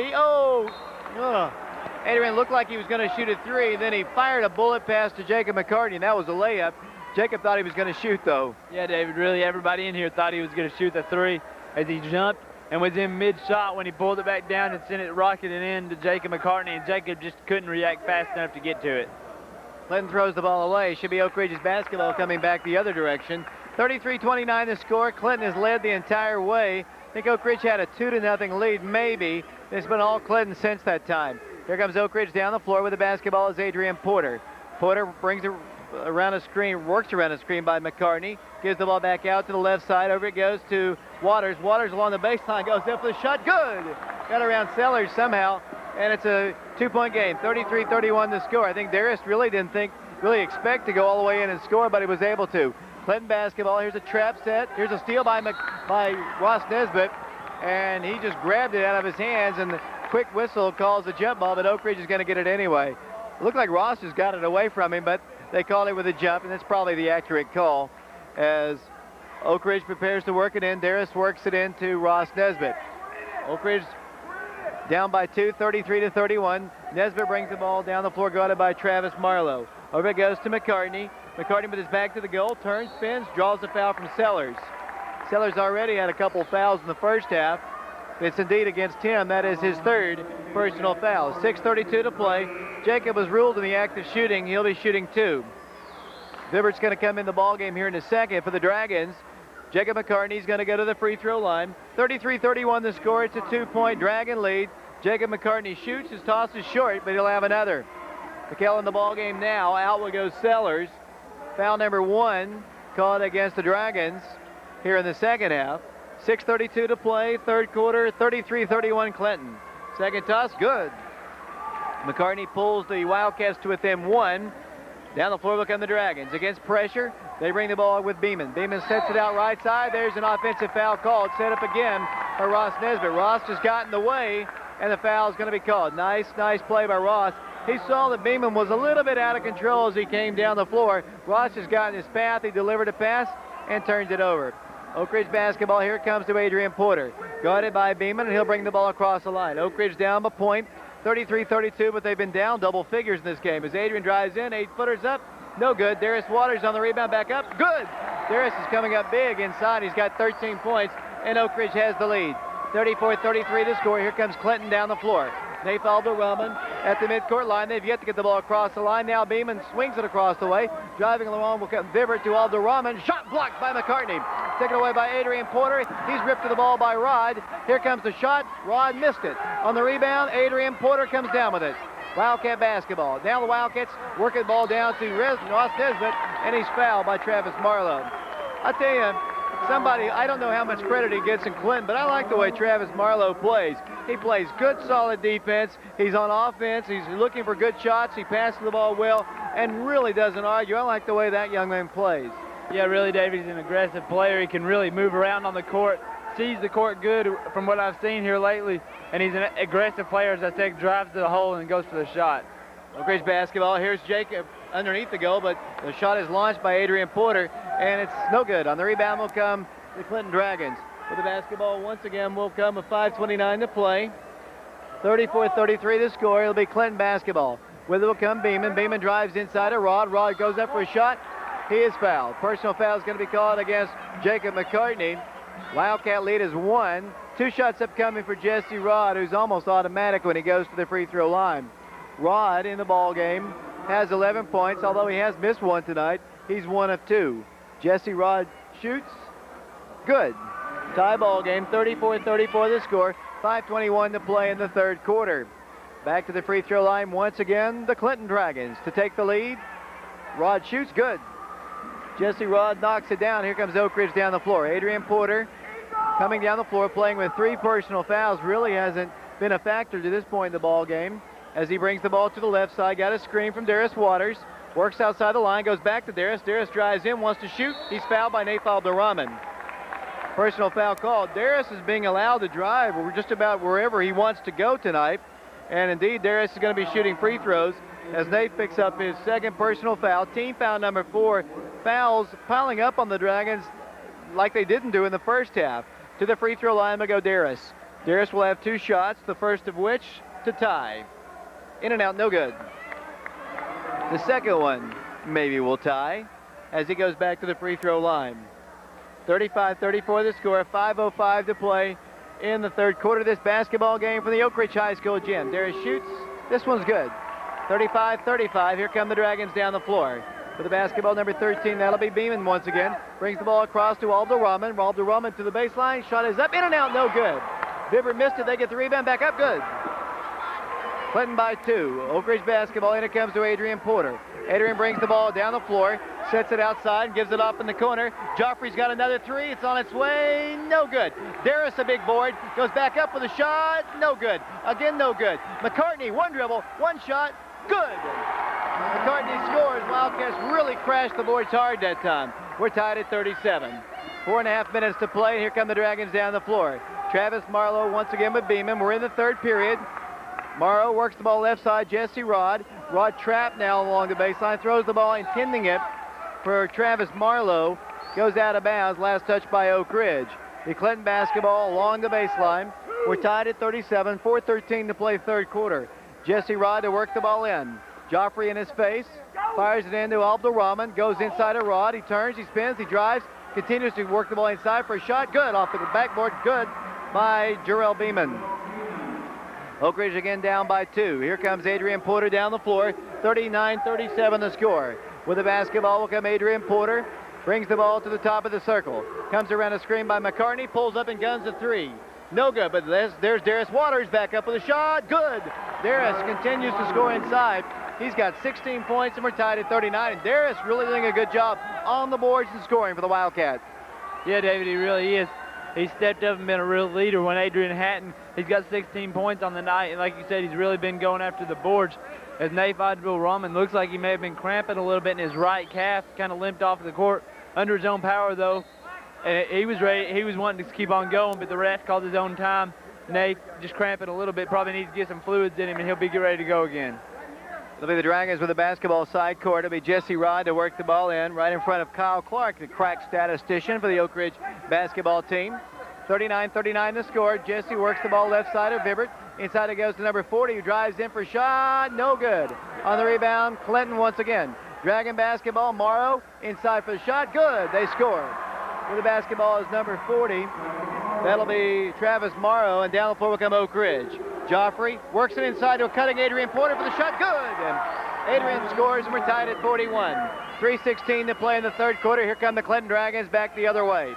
Adrian looked like he was going to shoot a 3. Then he fired a bullet pass to Jacob McCartney, and that was a layup. Jacob thought he was going to shoot, though. Yeah, David, really everybody in here thought he was going to shoot the 3 as he jumped and was in mid-shot when he pulled it back down and sent it rocketing in to Jacob McCartney, and Jacob just couldn't react fast enough to get to it. Clinton throws the ball away. Should be Oak Ridge's basketball coming back the other direction. 33-29 the score. Clinton has led the entire way. I think Oak Ridge had a 2-0 lead, maybe. It's been all Clinton since that time. Here comes Oak Ridge down the floor with the basketball is Adrian Porter. Porter brings it around a screen, works around a screen by McCartney. Gives the ball back out to the left side. Over it goes to Waters. Waters along the baseline goes up for the shot. Good! Got around Sellers somehow. And it's a 2-point game. 33-31 the score. I think Darius really didn't really expect to go all the way in and score, but he was able to. Clinton basketball. Here's a trap set. Here's a steal by Ross Nesbitt. And he just grabbed it out of his hands, and the quick whistle calls a jump ball, but Oak Ridge is going to get it anyway. It looked like Ross just got it away from him, but they called it with a jump, and that's probably the accurate call as Oak Ridge prepares to work it in. Darius works it into Ross Nesbitt. Oak Ridge down by 2, 33-31. Nesbitt brings the ball down the floor, guarded by Travis Marlowe. Over it goes to McCartney. McCartney with his back to the goal, turns, spins, draws the foul from Sellers. Sellers already had a couple fouls in the first half. It's indeed against him. That is his 3rd personal foul. 6:32 to play. Jacob was ruled in the act of shooting. He'll be shooting 2. Vibbert's going to come in the ball game here in a second for the Dragons. Jacob McCartney's going to go to the free throw line. 33-31 the score. It's a 2-point Dragon lead. Jacob McCartney shoots. His toss is short, but he'll have another. McKell in the ball game now. Out will go Sellers. Foul number 1 called against the Dragons here in the second half. 6:32 to play, third quarter, 33-31 Clinton. Second toss, good. McCartney pulls the Wildcats to within 1. Down the floor will come the Dragons. Against pressure, they bring the ball with Beeman. Beeman sets it out right side. There's an offensive foul called. Set up again by Ross Nesbitt. Ross just got in the way, and the foul is going to be called. Nice play by Ross. He saw that Beeman was a little bit out of control as he came down the floor. Ross just got in his path. He delivered a pass and turns it over. Oak Ridge basketball. Here it comes to Adrian Porter. Guarded by Beeman, and he'll bring the ball across the line. Oak Ridge down by point. 33-32, but they've been down double figures in this game. As Adrian drives in, 8-footers up, no good. Darius Waters on the rebound, back up, good. Darius is coming up big inside. He's got 13 points, and Oak Ridge has the lead. 34-33 to score. Here comes Clinton down the floor. Nath Alderman at the midcourt line. They've yet to get the ball across the line. Now Beeman swings it across the way. Driving along will come Vivert to Alderman. Shot blocked by McCartney. Taken away by Adrian Porter. He's ripped to the ball by Rod. Here comes the shot. Rod missed it. On the rebound, Adrian Porter comes down with it. Wildcat basketball. Now the Wildcats working the ball down to Ross Nesbitt, and he's fouled by Travis Marlowe. I tell you, I don't know how much credit he gets in Clinton, but I like the way Travis Marlowe plays. He plays good, solid defense. He's on offense. He's looking for good shots. He passes the ball well and really doesn't argue. I like the way that young man plays. Yeah, really, Dave, he's an aggressive player. He can really move around on the court, sees the court good from what I've seen here lately, and he's an aggressive player, as I said, drives to the hole and goes for the shot. Oak Ridge basketball. Here's Jacob underneath the goal, but the shot is launched by Adrian Porter, and it's no good. On the rebound will come the Clinton Dragons. With the basketball once again will come with 5:29 to play. 34-33 the score. It'll be Clinton basketball. With it will come Beeman. Beeman drives inside of Rod. Rod goes up for a shot. He is fouled. Personal foul is going to be called against Jacob McCartney. Wildcat lead is 1. 2 shots upcoming for Jesse Rod, who's almost automatic when he goes to the free throw line. Rod in the ball game has 11 points, although he has missed one tonight. He's 1 of 2. Jesse Rod shoots. Good. Tie ball game, 34-34 the score. 5:21 to play in the third quarter. Back to the free throw line once again, the Clinton Dragons to take the lead. Rod shoots, good. Jesse Rod knocks it down. Here comes Oak Ridge down the floor. Adrian Porter coming down the floor, playing with 3 personal fouls. Really hasn't been a factor to this point in the ball game. As he brings the ball to the left side, got a screen from Darius Waters. Works outside the line, goes back to Darius. Darius drives in, wants to shoot. He's fouled by Nath Alderman. Personal foul called. Darius is being allowed to drive just about wherever he wants to go tonight. And indeed, Darius is going to be shooting free throws as Nate picks up his second personal foul. Team foul number 4. Fouls piling up on the Dragons like they didn't do in the first half. To the free throw line will go Darius. Darius will have 2 shots, the first of which to tie. In and out, no good. The second one maybe will tie as he goes back to the free throw line. 35-34 the score, 5:05 to play in the third quarter of this basketball game from the Oak Ridge High School gym. Darius shoots. This one's good. 35-35. Here come the Dragons down the floor. For the basketball, number 13, that'll be Beeman once again. Brings the ball across to Alderman. Alderman to the baseline. Shot is up, in and out, no good. Vibber missed it. They get the rebound back up, good. Clinton by 2. Oak Ridge basketball, and it comes to Adrian Porter. Adrian brings the ball down the floor, sets it outside, gives it up in the corner. Joffrey's got another 3. It's on its way. No good. Darius, a big board, goes back up with a shot. No good. Again, no good. McCartney, 1 dribble, 1 shot. Good. McCartney scores. Wildcats really crashed the boards hard that time. We're tied at 37. 4.5 minutes to play. Here come the Dragons down the floor. Travis Marlowe once again with Beeman. We're in the third period. Morrow works the ball left side, Jesse Rod. Rod trapped now along the baseline, throws the ball, intending it for Travis Marlowe. Goes out of bounds, last touch by Oak Ridge. The Clinton basketball along the baseline. We're tied at 37, 4:13 to play third quarter. Jesse Rod to work the ball in. Joffrey in his face, fires it into Alderman, goes inside of Rod. He turns, he spins, he drives, continues to work the ball inside for a shot. Good, off the backboard, good by Jarrell Beeman. Oak Ridge again down by 2. Here comes Adrian Porter down the floor. 39-37 the score. With the basketball will come Adrian Porter. Brings the ball to the top of the circle. Comes around a screen by McCartney. Pulls up and guns a 3. No good, but there's Darius Waters back up with a shot. Good. Darius continues to score inside. He's got 16 points and we're tied at 39. And Darius really doing a good job on the boards and scoring for the Wildcats. Yeah, David, he really is. He's stepped up and been a real leader when Adrian Hatton, he's got 16 points on the night, and like you said, he's really been going after the boards. As Nate Abdul-Rahman looks like he may have been cramping a little bit in his right calf, kind of limped off the court under his own power though. And he was ready, he was wanting to keep on going, but the ref called his own time. Nate just cramping a little bit, probably needs to get some fluids in him, and he'll be ready to go again. It'll be the Dragons with the basketball side court. It'll be Jesse Rod to work the ball in right in front of Kyle Clark, the crack statistician for the Oak Ridge basketball team. 39-39 the score. Jesse works the ball left side of Vibert. Inside it goes to number 40, who drives in for a shot. No good. On the rebound, Clinton once again. Dragon basketball, Morrow inside for the shot. Good. They score. With the basketball is number 40. That'll be Travis Morrow, and down the floor will come Oak Ridge. Joffrey works it inside to a cutting Adrian Porter for the shot. Good. And Adrian scores, and we're tied at 41. 3:16 to play in the third quarter. Here come the Clinton Dragons back the other way.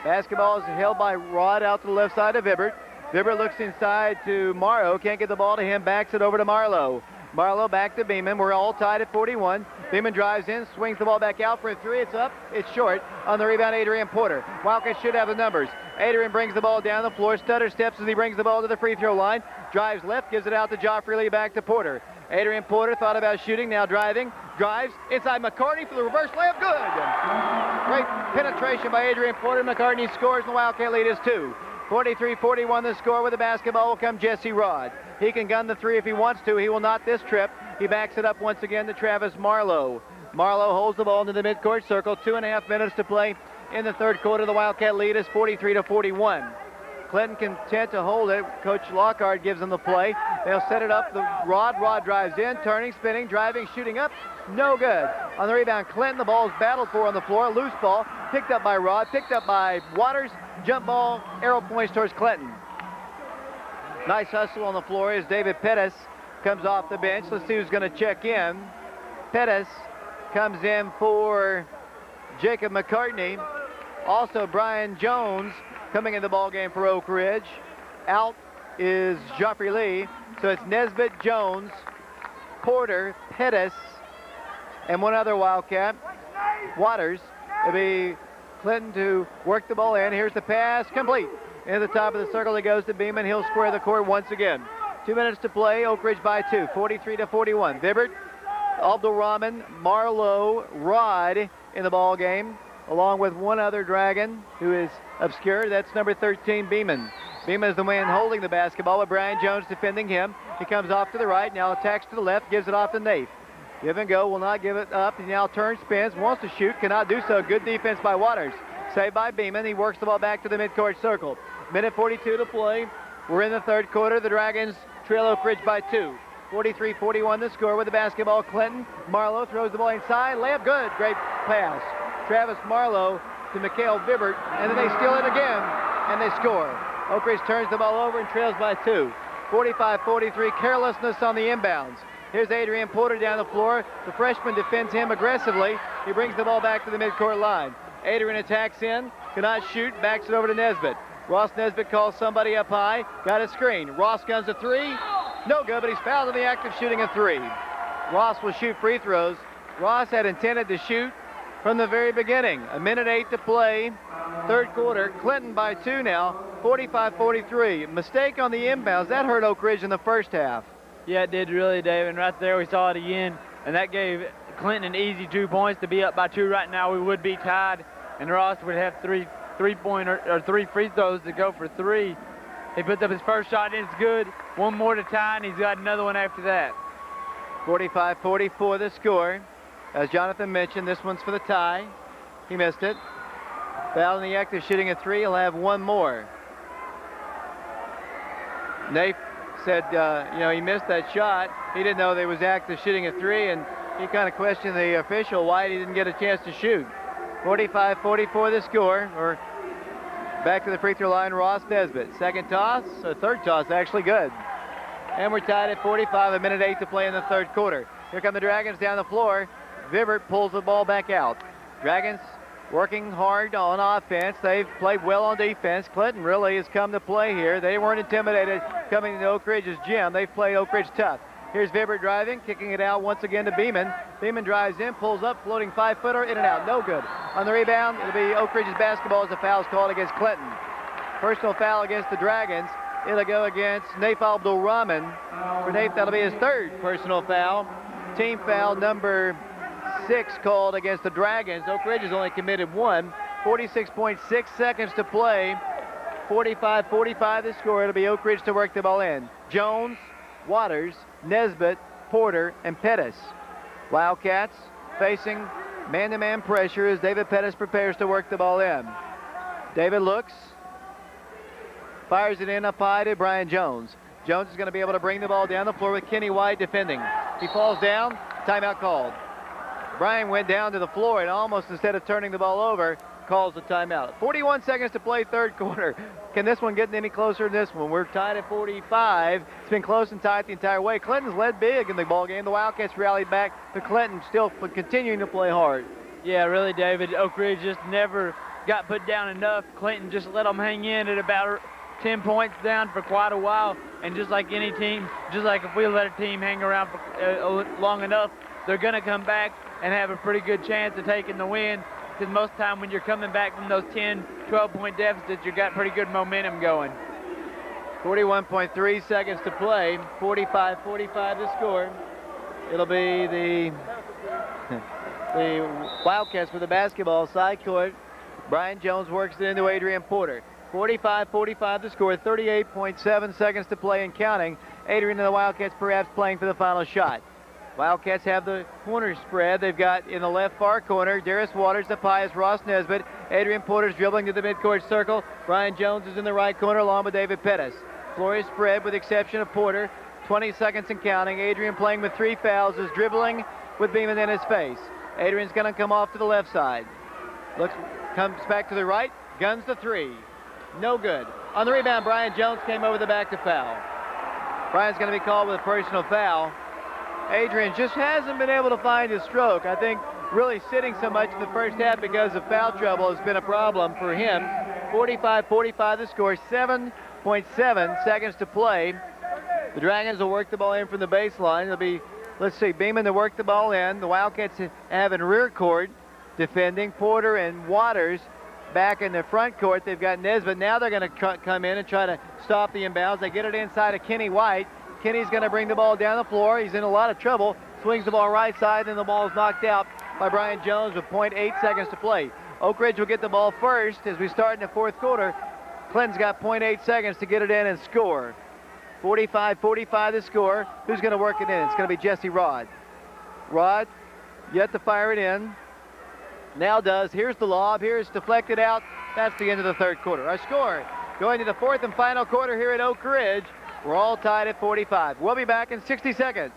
Basketball is held by Rod out to the left side of Vibert. Vibert looks inside to Morrow. Can't get the ball to him. Backs it over to Marlowe. Marlowe back to Beeman. We're all tied at 41. Beeman drives in, swings the ball back out for a three. It's up. It's short. On the rebound, Adrian Porter. Wildcats should have the numbers. Adrian brings the ball down the floor. Stutter steps as he brings the ball to the free throw line. Drives left, gives it out to Joffrey Lee, back to Porter. Adrian Porter thought about shooting, now driving. Drives inside McCartney for the reverse layup. Good. Great penetration by Adrian Porter. McCartney scores, and the Wildcat lead is 2. 43-41 the score. With the basketball will come Jesse Rod. He can gun the three if he wants to. He will not this trip. He backs it up once again to Travis Marlowe. Marlowe holds the ball into the midcourt circle. 2.5 minutes to play in the third quarter. The Wildcat lead is 43-41. Clinton content to hold it. Coach Lockhart gives them the play. They'll set it up. The Rod drives in, turning, spinning, driving, shooting up. No good. On the rebound, Clinton, the ball is battled for on the floor. Loose ball, picked up by Rod, picked up by Waters. Jump ball, arrow points towards Clinton. Nice hustle on the floor as David Pettis comes off the bench. Let's see who's going to check in. Pettis comes in for Jacob McCartney. Also Brian Jones coming in the ball game for Oak Ridge. Out is Joffrey Lee. So it's Nesbitt, Jones, Porter, Pettis, and one other Wildcat, Waters. It'll be Clinton to work the ball in. Here's the pass, complete. In the top of the circle, it goes to Beeman. He'll square the court once again. 2 minutes to play. Oak Ridge by 2, 43-41. Vibert, Abdul-Rahman, Marlowe, Rod in the ball game, along with one other Dragon who is obscure. That's number 13, Beeman. Beeman is the man holding the basketball with Brian Jones defending him. He comes off to the right, now attacks to the left, gives it off to Nath. Give and go, will not give it up. He now turns, spins, wants to shoot, cannot do so. Good defense by Waters. Saved by Beeman. He works the ball back to the midcourt circle. Minute 42 to play. We're in the third quarter. The Dragons trail Oak Ridge by 2. 43-41 the score. With the basketball, Clinton. Marlowe throws the ball inside. Layup good. Great pass. Travis Marlowe to Mikhail Vibert, and then they steal it again, and they score. Oak Ridge turns the ball over and trails by 2. 45-43, carelessness on the inbounds. Here's Adrian Porter down the floor. The freshman defends him aggressively. He brings the ball back to the midcourt line. Adrian attacks in, cannot shoot, backs it over to Nesbitt. Ross Nesbitt calls somebody up high, got a screen. Ross guns a three, no good, but he's fouled in the act of shooting a three. Ross will shoot free throws. Ross had intended to shoot from the very beginning. 1:08 to play, third quarter. Clinton by 2 now, 45-43. Mistake on the inbounds, that hurt Oak Ridge in the first half. Yeah, it did really, Dave, and right there we saw it again, and that gave Clinton an easy 2 points. To be up by 2 right now, we would be tied, and Ross would have three free throws to go for 3. He puts up his first shot, and it's good. One more to tie, and he's got another one after that. 45-44 the score. As Jonathan mentioned, this one's for the tie. He missed it. Foul in the act of shooting a 3. He'll have one more. Nate said, he missed that shot. He didn't know there was active shooting a 3, and he kind of questioned the official why he didn't get a chance to shoot. 45-44 the score. Or back to the free throw line, Ross Nesbitt. Second toss, or third toss, actually good. And we're tied at 45, 1:08 to play in the third quarter. Here come the Dragons down the floor. Vibert pulls the ball back out. Dragons working hard on offense. They've played well on defense. Clinton really has come to play here. They weren't intimidated coming to Oak Ridge's gym. They've played Oak Ridge tough. Here's Vibert driving, kicking it out once again to Beeman. Beeman drives in, pulls up, floating 5-footer, in and out, no good. On the rebound, it'll be Oak Ridge's basketball as the foul's called against Clinton. Personal foul against the Dragons. It'll go against Naif Abdul Rahman. For Naif, that'll be his third personal foul. Team foul number 6 called against the Dragons. Oak Ridge has only committed 1. 46.6 seconds to play. 45-45 the score. It'll be Oak Ridge to work the ball in. Jones, Waters, Nesbitt, Porter, and Pettis. Wildcats facing man-to-man pressure as David Pettis prepares to work the ball in. David looks, fires it in up high to Brian Jones. Jones is going to be able to bring the ball down the floor with Kenny White defending. He falls down, timeout called. Brian went down to the floor and almost, instead of turning the ball over, calls the timeout. 41 seconds to play, third quarter. Can this one get any closer than this one? We're tied at 45. It's been close and tight the entire way. Clinton's led big in the ball game. The Wildcats rallied back, but Clinton still continuing to play hard. Yeah, really, David. Oak Ridge just never got put down enough. Clinton just let them hang in at about 10 points down for quite a while. And just like any team, just like if we let a team hang around for long enough, they're going to come back and have a pretty good chance of taking the win. Because most of the time when you're coming back from those 10, 12-point deficits, you've got pretty good momentum going. 41.3 seconds to play. 45-45 to score. It'll be the Wildcats with the basketball, side court. Brian Jones works it into Adrian Porter. 45-45 to score. 38.7 seconds to play and counting. Adrian and the Wildcats perhaps playing for the final shot. Wildcats have the corner spread. They've got in the left far corner, Darius Waters, the Pius, Ross Nesbitt. Adrian Porter's dribbling to the midcourt circle. Brian Jones is in the right corner along with David Pettis. Floor is spread with the exception of Porter. 20 seconds and counting. Adrian playing with 3 fouls is dribbling with Beeman in his face. Adrian's going to come off to the left side. Comes back to the right, guns the 3. No good. On the rebound, Brian Jones came over the back to foul. Brian's going to be called with a personal foul. Adrian just hasn't been able to find his stroke. I think really sitting so much in the first half because of foul trouble has been a problem for him. 45-45 the score, 7.7 seconds to play. The Dragons will work the ball in from the baseline. It'll be, let's see, Beeman to work the ball in. The Wildcats have in rear court defending. Porter and Waters back in the front court. They've got Nesbitt. Now they're going to come in and try to stop the inbounds. They get it inside of Kenny White. Kenny's going to bring the ball down the floor. He's in a lot of trouble. Swings the ball right side, and the ball is knocked out by Brian Jones with 0.8 seconds to play. Oak Ridge will get the ball first as we start in the fourth quarter. Clinton's got 0.8 seconds to get it in and score. 45-45 the score. Who's going to work it in? It's going to be Jesse Rod. Rod yet to fire it in. Now does. Here's the lob. Here's deflected out. That's the end of the third quarter. Our score going to the fourth and final quarter here at Oak Ridge. We're all tied at 45. We'll be back in 60 seconds.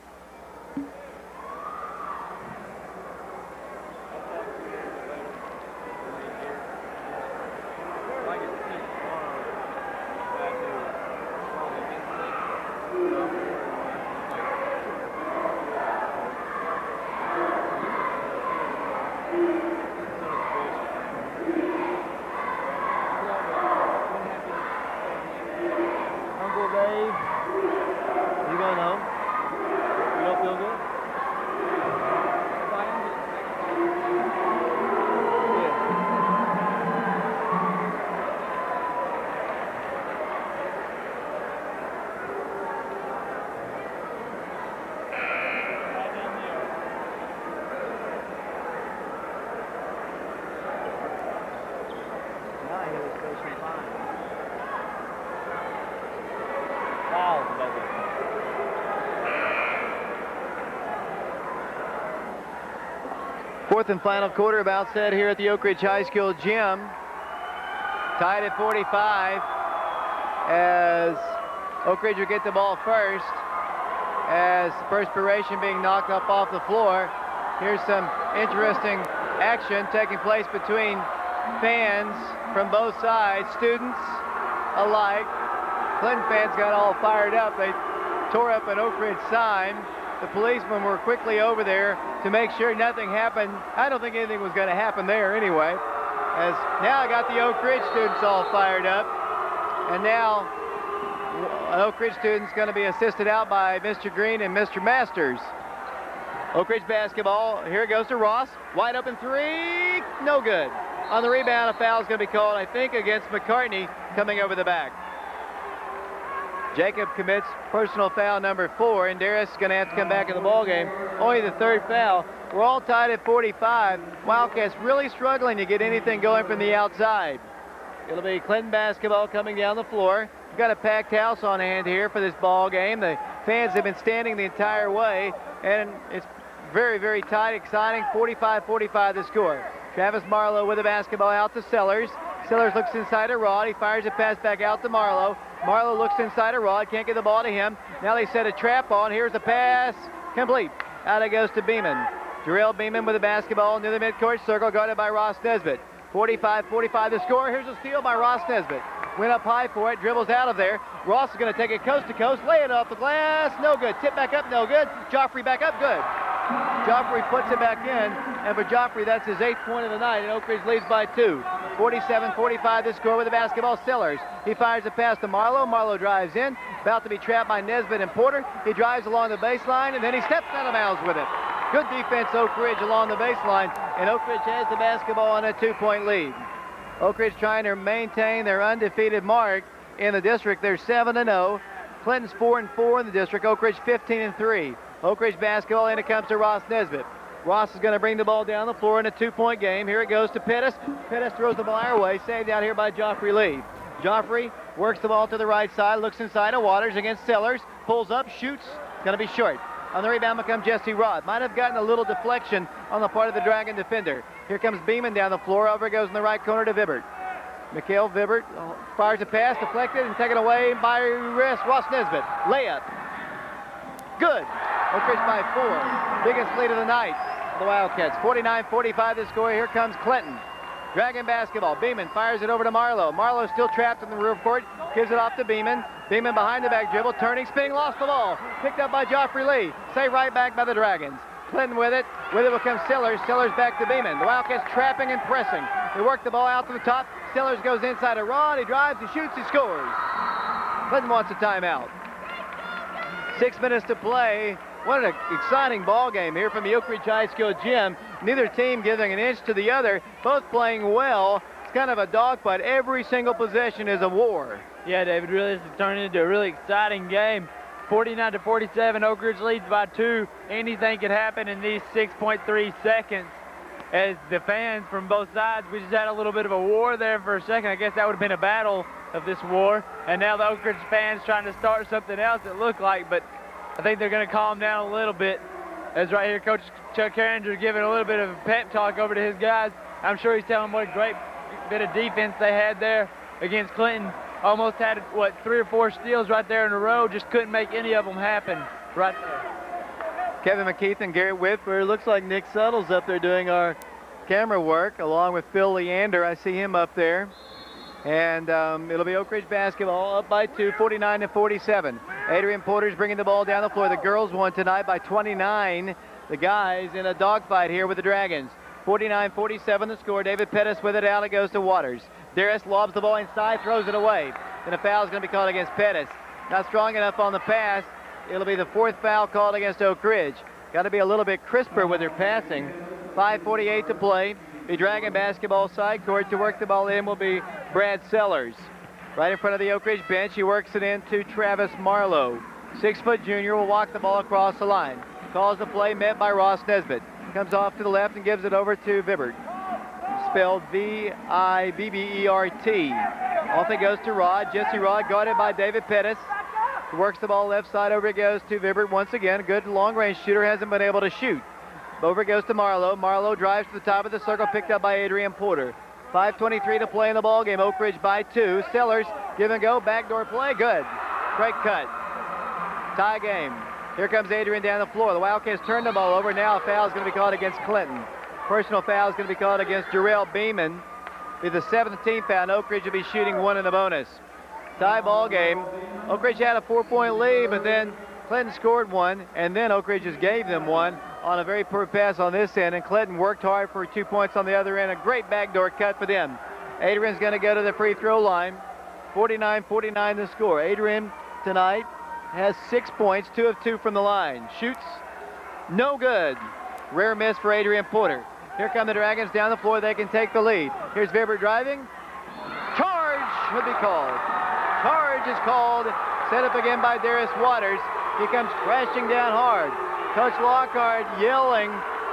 Fourth and final quarter about set here at the Oak Ridge High School gym. Tied at 45 as Oak Ridge will get the ball first as perspiration being knocked up off the floor. Here's some interesting action taking place between fans from both sides, students alike. Clinton fans got all fired up. They tore up an Oak Ridge sign. The policemen were quickly over there to make sure nothing happened. I don't think anything was going to happen there anyway. As now I got the Oak Ridge students all fired up. And now an Oak Ridge student's going to be assisted out by Mr. Green and Mr. Masters. Oak Ridge basketball, here it goes to Ross. Wide open 3, no good. On the rebound, a foul is going to be called, I think, against McCartney coming over the back. Jacob commits personal foul number 4, and Darius is going to have to come back in the ball game. Only the 3rd foul. We're all tied at 45. Wildcats really struggling to get anything going from the outside. It'll be Clinton basketball coming down the floor. We've got a packed house on hand here for this ball game. The fans have been standing the entire way, and it's very, very tight, exciting. 45-45 the score. Travis Marlowe with the basketball out to Sellers. Sellers looks inside a Rod. He fires a pass back out to Marlowe. Marlowe looks inside a Rod. Can't get the ball to him. Now they set a trap on. Here's the pass. Complete. Out it goes to Beeman. Jarrell Beeman with the basketball near the midcourt circle, guarded by Ross Nesbitt. 45-45 the score. Here's a steal by Ross Nesbitt. Went up high for it, dribbles out of there. Ross is going to take it coast to coast, lay it off the glass, no good. Tip back up, no good. Joffrey back up, good. Joffrey puts it back in, and for Joffrey, that's his 8th point of the night, and Oak Ridge leads by 2. 47-45 the score with the basketball. Sellers. He fires a pass to Marlowe. Marlowe drives in, about to be trapped by Nesbitt and Porter. He drives along the baseline, and then he steps out of bounds with it. Good defense, Oak Ridge, along the baseline, and Oak Ridge has the basketball on a 2-point lead. Oak Ridge trying to maintain their undefeated mark in the district. They're 7-0. Clinton's 4-4 in the district. Oak Ridge 15-3. Oak Ridge basketball, and it comes to Ross Nesbitt. Ross is going to bring the ball down the floor in a 2-point game. Here it goes to Pettis. Pettis throws the ball our way, saved out here by Joffrey Lee. Joffrey works the ball to the right side, looks inside of Waters against Sellers, pulls up, shoots, going to be short. On the rebound will come Jesse Rod. Might have gotten a little deflection on the part of the Dragon defender. Here comes Beeman down the floor. Over it goes in the right corner to Vibbert. Mikhail Vibbert fires a pass, deflected and taken away by Ross Nesbitt. Layup. Good. Oak Ridge by 4. Biggest lead of the night for the Wildcats. 49-45 the score. Here comes Clinton. Dragon basketball. Beeman fires it over to Marlowe. Marlowe still trapped in the rear court. Gives it off to Beeman. Beeman behind the back dribble. Turning, spinning, lost the ball. Picked up by Joffrey Lee. Saved right back by the Dragons. Clinton with it. With it will come Sellers. Sellers back to Beeman. The Wildcats trapping and pressing. They work the ball out to the top. Sellers goes inside a Rod. He drives, he shoots, he scores. Clinton wants a timeout. 6 minutes to play. What an exciting ball game here from the Oak Ridge High School gym. Neither team giving an inch to the other. Both playing well. It's kind of a dogfight. Every single possession is a war. Yeah, David, really this is turning into a really exciting game. 49-47, Oak Ridge leads by 2. Anything could happen in these 6.3 seconds. As the fans from both sides, we just had a little bit of a war there for a second. I guess that would have been a battle of this war. And now the Oak Ridge fans trying to start something else, it looked like, but I think they're going to calm down a little bit. As right here, Coach Chuck Herringer giving a little bit of a pep talk over to his guys. I'm sure he's telling them what a great bit of defense they had there against Clinton. Almost had, what, 3 or 4 steals right there in a row. Just couldn't make any of them happen right there. Kevin McKeith and Garrett Whitford. Looks like Nick Suttle's up there doing our camera work, along with Phil Leander. I see him up there. And it'll be Oak Ridge basketball up by 2, 49-47. Adrian Porter's bringing the ball down the floor. The girls won tonight by 29. The guys in a dogfight here with the Dragons. 49-47 the score. David Pettis with it out. It goes to Waters. Darius lobs the ball inside, throws it away. And a foul is going to be called against Pettis. Not strong enough on the pass. It'll be the 4th foul called against Oak Ridge. Got to be a little bit crisper with their passing. 5:48 to play. The Dragon basketball side court. To work the ball in will be Brad Sellers. Right in front of the Oak Ridge bench, he works it into Travis Marlowe. 6-foot junior will walk the ball across the line. Calls the play, met by Ross Nesbitt. Comes off to the left and gives it over to Vibbert. Spelled V-I-B-B-E-R-T. Off it goes to Rod. Jesse Rod guarded by David Pettis. Works the ball left side. Over it goes to Vibbert once again. Good long-range shooter. Hasn't been able to shoot. Over it goes to Marlowe. Marlowe drives to the top of the circle. Picked up by Adrian Porter. 5:23 to play in the ball game. Oak Ridge by 2. Sellers give and go. Backdoor play. Good. Straight cut. Tie game. Here comes Adrian down the floor. The Wildcats turn the ball over. Now a foul is going to be called against Clinton. Personal foul is going to be called against Jarrell Beeman. Be the 17th foul, and Oak Ridge will be shooting 1 in the bonus. Tie ball game. Oak Ridge had a 4-point lead, but then Clinton scored 1, and then Oak Ridge just gave them 1 on a very poor pass on this end, and Clinton worked hard for 2 points on the other end. A great backdoor cut for them. Adrian's going to go to the free throw line. 49-49 the score. Adrian tonight has 6 points, 2 of 2 from the line. Shoots, no good. Rare miss for Adrian Porter. Here come the Dragons down the floor. They can take the lead. Here's Vibert driving. Charge would be called. Charge is called. Set up again by Darius Waters. He comes crashing down hard. Coach Lockhart yelling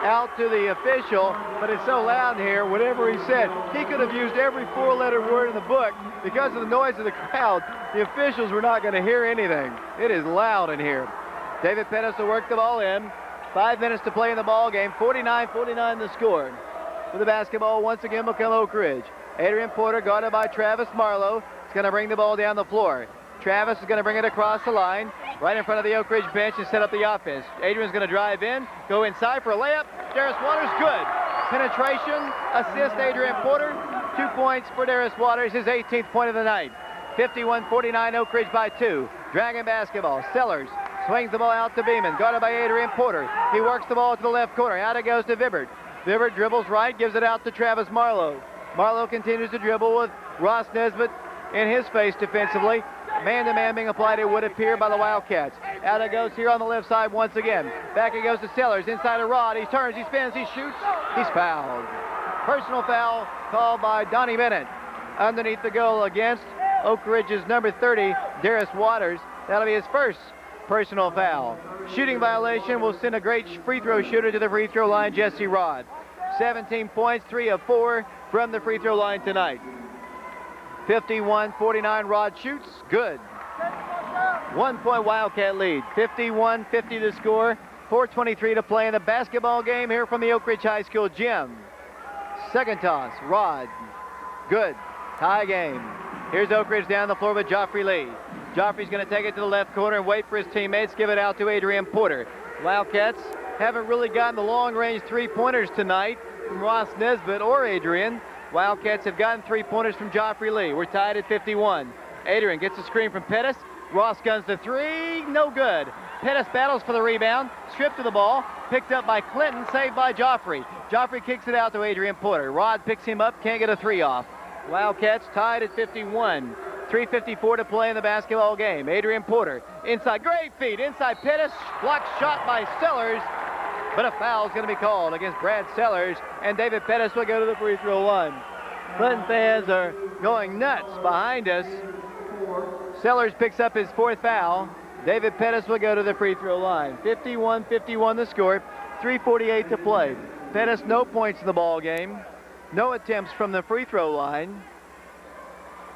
out to the official, but it's so loud here, whatever he said, he could have used every four-letter word in the book. Because of the noise of the crowd, the officials were not going to hear anything. It is loud in here. David Pettis will work the ball in. 5 minutes to play in the ball game. 49-49 the score. For the basketball, once again will come Oak Ridge. Adrian Porter guarded by Travis Marlowe. He's going to bring the ball down the floor. Travis is going to bring it across the line, right in front of the Oak Ridge bench and set up the offense. Adrian's going to drive in, go inside for a layup. Darius Waters, good. Penetration, assist Adrian Porter. 2 points for Darius Waters, his 18th point of the night. 51-49, Oak Ridge by 2. Dragon basketball. Sellers swings the ball out to Beeman, guarded by Adrian Porter. He works the ball to the left corner. Out it goes to Vibert. Vibert dribbles right, gives it out to Travis Marlowe. Marlowe continues to dribble with Ross Nesbitt in his face defensively. Man-to-man being applied, it would appear, by the Wildcats. Out it goes here on the left side once again. Back it goes to Sellers, inside of Rod. He turns, he spins, he shoots. He's fouled. Personal foul called by Donnie Bennett. Underneath the goal against Oak Ridge's number 30, Darius Waters. That'll be his first personal foul. Shooting violation will send a great free throw shooter to the free throw line, Jesse Rod. 17 points, 3 of 4 from the free throw line tonight. 51-49, Rod shoots, good. 1 point Wildcat lead, 51-50 the score, 4:23 to play in the basketball game here from the Oak Ridge High School gym. Second toss, Rod, good, tie game. Here's Oak Ridge down the floor with Joffrey Lee. Joffrey's going to take it to the left corner and wait for his teammates, give it out to Adrian Porter. Wildcats haven't really gotten the long-range three-pointers tonight from Ross Nesbitt or Adrian. Wildcats have gotten three-pointers from Joffrey Lee. We're tied at 51. Adrian gets a screen from Pettis. Ross guns the three, no good. Pettis battles for the rebound, stripped of the ball, picked up by Clinton, saved by Joffrey. Joffrey kicks it out to Adrian Porter. Rod picks him up, can't get a three off. Wildcats tied at 51. 3:54 to play in the basketball game. Adrian Porter inside, great feed, inside Pettis, blocked shot by Sellers, but a foul is going to be called against Brad Sellers, and David Pettis will go to the free throw line. Clinton fans are going nuts behind us. Sellers picks up his 4th foul. David Pettis will go to the free throw line. 51-51 the score, 3:48 to play. Pettis no points in the ball game. No attempts from the free throw line.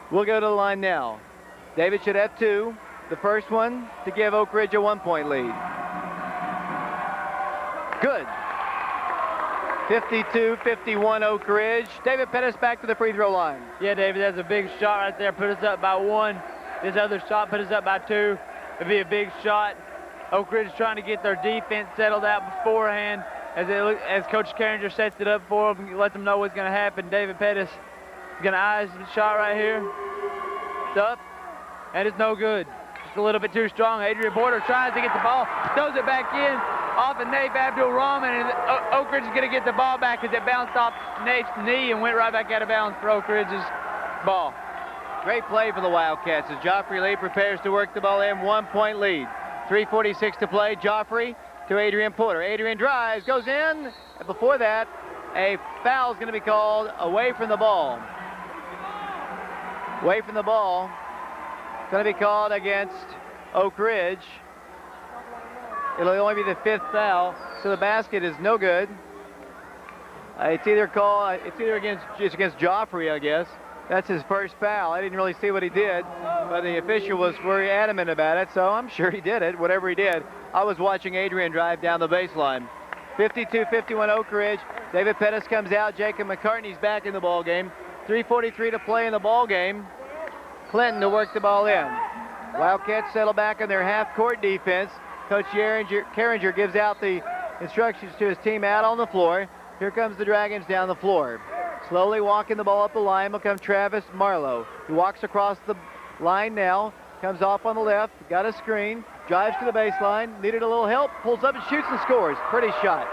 We'll go to the line now. David should have 2. The first one to give Oak Ridge a 1 point lead. Good. 52-51 Oak Ridge. David Pettis back to the free throw line. Yeah, David, that's a big shot right there. Put us up by 1. This other shot put us up by 2. It'd be a big shot. Oak Ridge trying to get their defense settled out beforehand as Coach Carringer sets it up for them, lets them know what's going to happen. David Pettis is going to eyes the shot right here. It's up, and it's no good. Just a little bit too strong. Adrian Porter tries to get the ball, throws it back in off of Nate Abdul-Rahman, and Oak Ridge is going to get the ball back as it bounced off Nate's knee and went right back out of bounds for Oak Ridge's ball. Great play for the Wildcats as Joffrey Lee prepares to work the ball in. 1 point lead. 3:46 to play. Joffrey to Adrian Porter. Adrian drives, goes in. And before that, a foul is going to be called away from the ball. Away from the ball. It's going to be called against Oak Ridge. It'll only be the 5th foul, so the basket is no good. It's either against Joffrey, I guess. That's his first foul. I didn't really see what he did, but the official was very adamant about it, so I'm sure he did it, whatever he did. I was watching Adrian drive down the baseline. 52-51 Oak Ridge. David Pettis comes out. Jacob McCartney's back in the ball game. 3:43 to play in the ball game. Clinton to work the ball in. Wildcats settle back in their half-court defense. Coach Carringer gives out the instructions to his team out on the floor. Here comes the Dragons down the floor. Slowly walking the ball up the line will come Travis Marlowe. He walks across the line now, comes off on the left, got a screen, drives to the baseline, needed a little help, pulls up and shoots and scores. Pretty shot.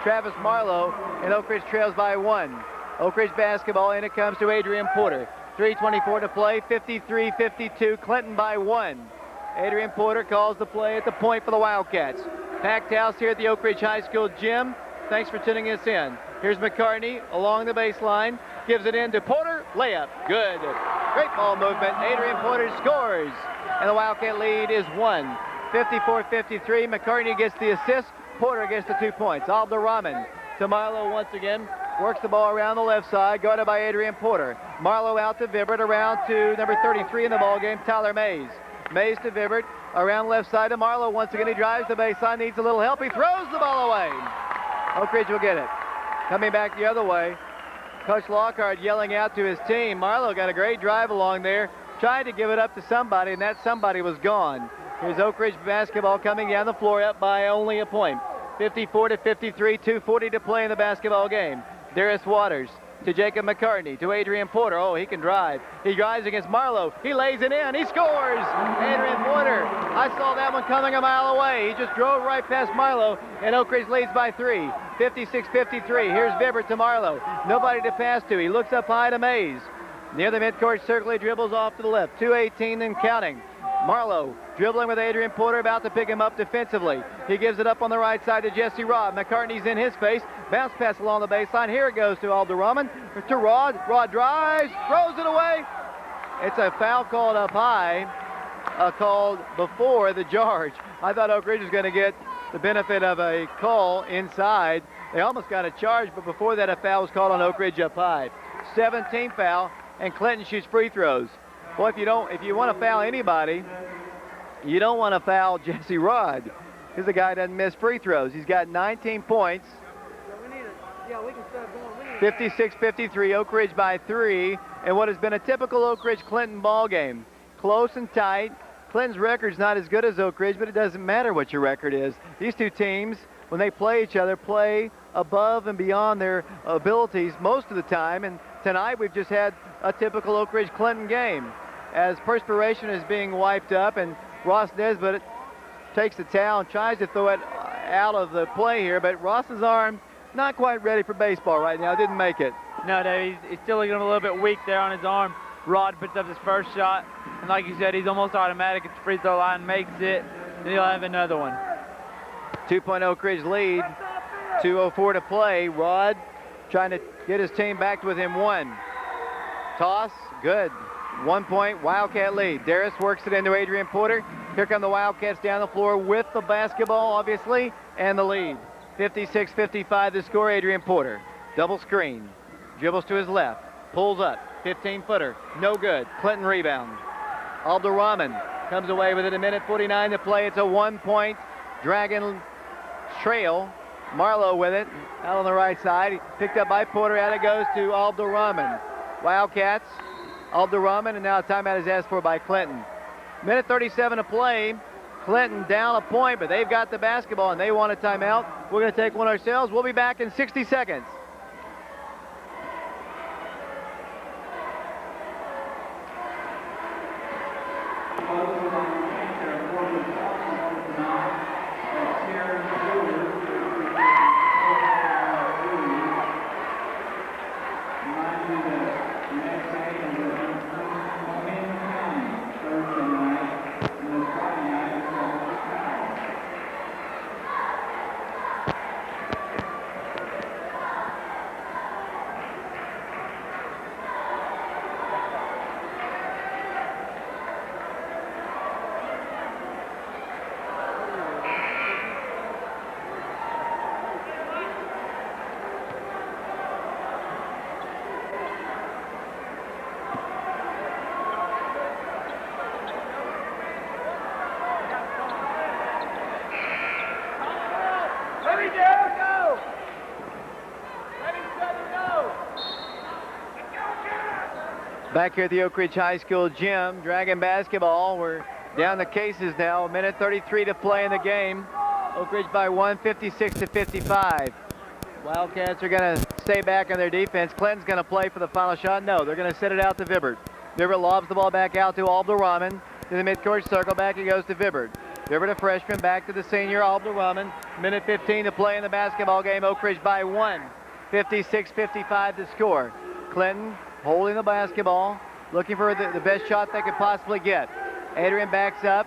Travis Marlowe, and Oak Ridge trails by 1. Oak Ridge basketball, and it comes to Adrian Porter. 3:24 to play, 53-52, Clinton by 1. Adrian Porter calls the play at the point for the Wildcats. Packed house here at the Oak Ridge High School gym. Thanks for tuning us in. Here's McCartney along the baseline. Gives it in to Porter. Layup. Good. Great ball movement. Adrian Porter scores. And the Wildcat lead is 1. 54-53. McCartney gets the assist. Porter gets the 2 points. Abdurrahman to Marlowe once again. Works the ball around the left side, guarded by Adrian Porter. Marlowe out to Vibert, around to number 33 in the ballgame, Tyler Mays. Mays to Vibert, around left side to Marlowe. Once again, he drives the baseline, needs a little help. He throws the ball away. Oak Ridge will get it. Coming back the other way, Coach Lockhart yelling out to his team. Marlowe got a great drive along there, tried to give it up to somebody, and that somebody was gone. Here's Oak Ridge basketball coming down the floor, up by only a point. 54-53, 2:40 to play in the basketball game. Darius Waters to Jacob McCartney, to Adrian Porter. Oh, he can drive. He drives against Marlowe. He lays it in. He scores. Adrian Porter. I saw that one coming a mile away. He just drove right past Marlowe, and Oak Ridge leads by 3. 56-53. Here's Vibert to Marlowe. Nobody to pass to. He looks up high to Mays. Near the midcourt circle, he dribbles off to the left. 2:18 and counting. Marlowe dribbling with Adrian Porter, about to pick him up defensively. He gives it up on the right side to Jesse Rod. McCartney's in his face. Bounce pass along the baseline. Here it goes to Abdurrahman. To Rod. Rod drives, throws it away. It's a foul called up high, called before the charge. I thought Oak Ridge was going to get the benefit of a call inside. They almost got a charge, but before that a foul was called on Oak Ridge up high. 17 foul, and Clinton shoots free throws. Boy, if you want to foul anybody, you don't want to foul Jesse Rod, because the guy doesn't miss free throws. He's got 19 points. 56-53, Oak Ridge by 3, and what has been a typical Oak Ridge Clinton ball game. Close and tight. Clinton's record's not as good as Oak Ridge, but it doesn't matter what your record is. These two teams, when they play each other, play above and beyond their abilities most of the time, and tonight we've just had a typical Oak Ridge Clinton game. As perspiration is being wiped up, and Ross Nesbitt takes the towel and tries to throw it out of the play here, but Ross's arm not quite ready for baseball right now. Didn't make it. No, Dave, he's still looking a little bit weak there on his arm. Rod puts up his first shot, and like you said, he's almost automatic at the free throw line, makes it, and he'll have another one. 2-point Oak Ridge lead, 2:04 to play. Rod trying to get his team back to within 1. Toss, good. 1 point, Wildcat lead. Darius works it into Adrian Porter. Here come the Wildcats down the floor with the basketball, obviously, and the lead. 56-55 the score. Adrian Porter, double screen, dribbles to his left, pulls up, 15-footer, no good. Clinton rebound. Abdurrahman comes away with it. 1:49 to play. It's a 1-point Dragon trail. Marlowe with it, out on the right side. Picked up by Porter. Out it goes to Abdurrahman. Wildcats. Abdurrahman, and now a timeout is asked for by Clinton. 1:37 to play. Clinton down a point, but they've got the basketball and they want a timeout. We're going to take one ourselves. We'll be back in 60 seconds. Back here at the Oak Ridge High School gym, Dragon basketball. We're down the cases now. 1:33 to play in the game. Oak Ridge by 1, 56-55. Wildcats are going to stay back on their defense. Clinton's going to play for the final shot. No, they're going to set it out to Vibert. Vibert lobs the ball back out to Abdurrahman. To the midcourt circle, back it goes to Vibert. Vibert, a freshman, back to the senior Abdurrahman. 1:15 to play in the basketball game. Oak Ridge by 1, 56-55 to score. Clinton holding the basketball, looking for the best shot they could possibly get. Adrian backs up.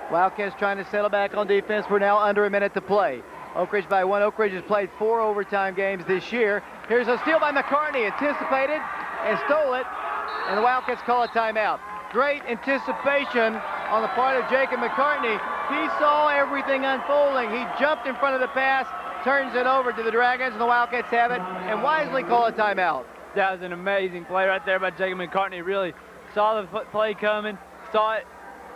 Wildcats trying to settle back on defense. We're now under a minute to play. Oak Ridge by 1. Oak Ridge has played 4 overtime games this year. Here's a steal by McCartney, anticipated and stole it, and the Wildcats call a timeout. Great anticipation on the part of Jacob McCartney. He saw everything unfolding. He jumped in front of the pass, turns it over to the Dragons, and the Wildcats have it, and wisely call a timeout. That was an amazing play right there by Jacob McCartney. Really saw the play coming, saw it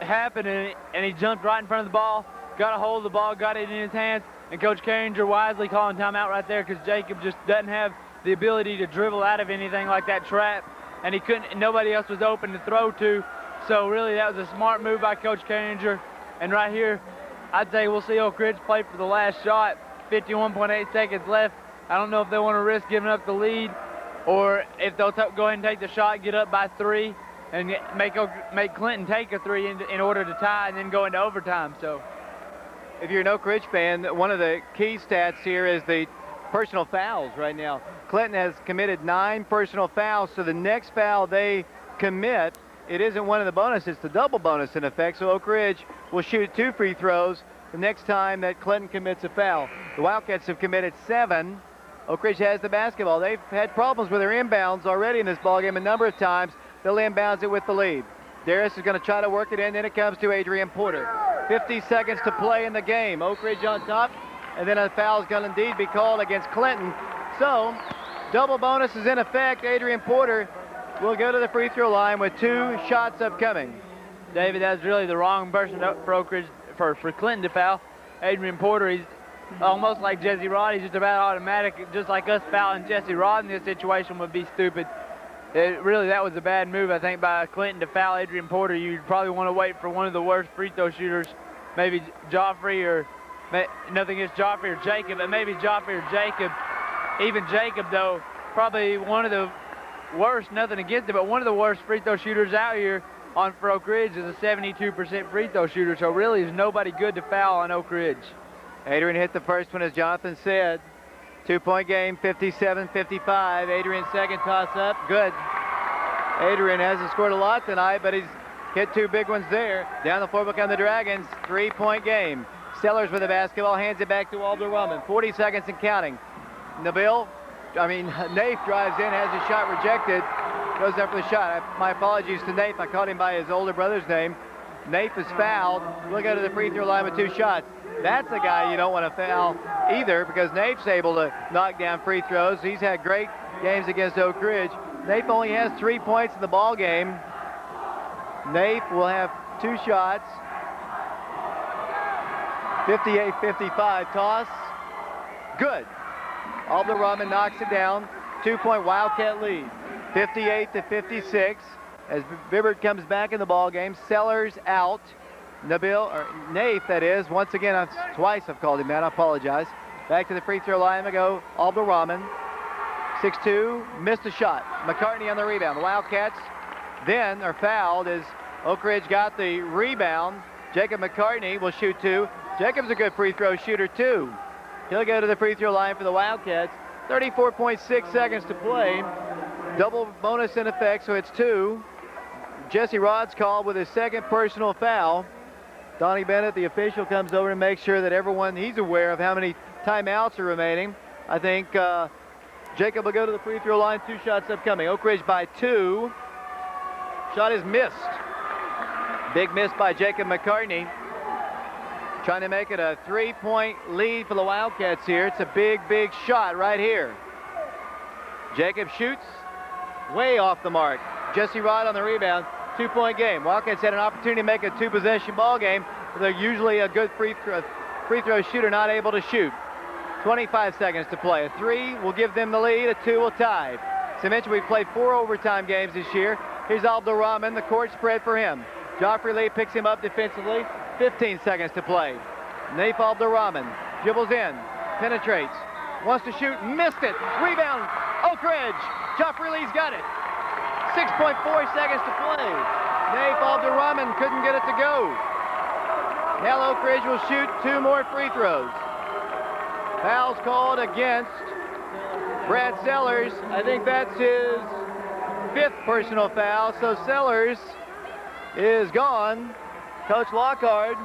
happen, and he jumped right in front of the ball, got a hold of the ball, got it in his hands, and Coach Carringer wisely calling timeout right there because Jacob just doesn't have the ability to dribble out of anything like that trap, and he couldn't. Nobody else was open to throw to, so really that was a smart move by Coach Carringer. And right here, I'd say we'll see Oak Ridge play for the last shot. 51.8 seconds left. I don't know if they want to risk giving up the lead, or if they'll go ahead and take the shot, get up by 3, and make Clinton take a 3 in order to tie, and then go into overtime. So, if you're an Oak Ridge fan, one of the key stats here is the personal fouls right now. Clinton has committed 9 personal fouls, so the next foul they commit, it isn't one of the bonus, it's the double bonus in effect. So Oak Ridge will shoot 2 free throws the next time that Clinton commits a foul. The Wildcats have committed 7. Oak Ridge has the basketball. They've had problems with their inbounds already in this ballgame a number of times. They'll inbounds it with the lead. Darius is going to try to work it in, then it comes to Adrian Porter. 50 seconds to play in the game. Oak Ridge on top, and then a foul is going to indeed be called against Clinton. So, double bonus is in effect. Adrian Porter will go to the free throw line with 2 shots upcoming. David, that's really the wrong person for Oak Ridge, for Clinton to foul. Adrian Porter, he's almost like Jesse Rod. He's just about automatic, just like us fouling Jesse Rod in this situation would be stupid. Really, that was a bad move, I think, by Clinton to foul Adrian Porter. You'd probably want to wait for one of the worst free throw shooters, maybe Joffrey, or nothing against Joffrey or Jacob, but maybe Joffrey or Jacob. Even Jacob, though, probably one of the worst, nothing against it, but one of the worst free throw shooters out here for Oak Ridge is a 72% free throw shooter, so really there's nobody good to foul on Oak Ridge. Adrian hit the first one, as Jonathan said. 2-point game, 57-55. Adrian's second toss up, good. Adrian hasn't scored a lot tonight, but he's hit 2 big ones there. Down the floor become the Dragons, 3-point game. Sellers with the basketball, hands it back to Abdul-Rahman. 40 seconds and counting. Naif drives in, has his shot rejected, goes up for the shot. My apologies to Naif, I called him by his older brother's name. Naif is fouled. We'll go to the free throw line with 2 shots. That's a guy you don't want to foul either, because Naif's able to knock down free throws. He's had great games against Oak Ridge. Naif only has 3 points in the ball game. Naif will have 2 shots. 58-55 toss. Good. Abdul-Rahman knocks it down. 2-point Wildcat lead. 58-56 as Bibbert comes back in the ball game. Sellers out. Naif, that is. Once again, twice I've called him that. I apologize. Back to the free throw line we go. Abdul-Rahman. 6'2", missed a shot. McCartney on the rebound. The Wildcats then are fouled as Oak Ridge got the rebound. Jacob McCartney will shoot 2. Jacob's a good free throw shooter too. He'll go to the free throw line for the Wildcats. 34.6 seconds to play. Double bonus in effect, so it's 2. Jesse Rod's called with his second personal foul. Donnie Bennett, the official, comes over and makes sure that he's aware of how many timeouts are remaining. I think Jacob will go to the free throw line. 2 shots upcoming. Oak Ridge by 2. Shot is missed. Big miss by Jacob McCartney. Trying to make it a 3-point lead for the Wildcats here. It's a big, big shot right here. Jacob shoots way off the mark. Jesse Rod on the rebound. 2-point game. Wildcats had an opportunity to make a 2-possession ball game. They're usually a good free throw shooter, not able to shoot. 25 seconds to play. A 3 will give them the lead. A 2 will tie. As I mentioned, we've played 4 overtime games this year. Here's Abdul-Rahman. The court spread for him. Joffrey Lee picks him up defensively. 15 seconds to play. Naif Abdul-Rahman dribbles in, penetrates, wants to shoot, missed it. Rebound, Oak Ridge. Joffrey Lee's got it. 6.4 seconds to play. Naif Abdul-Rahman couldn't get it to go. Now Oak Ridge will shoot 2 more free throws. Fouls called against Brad Sellers. I think that's his 5th personal foul, so Sellers is gone. Coach Lockhart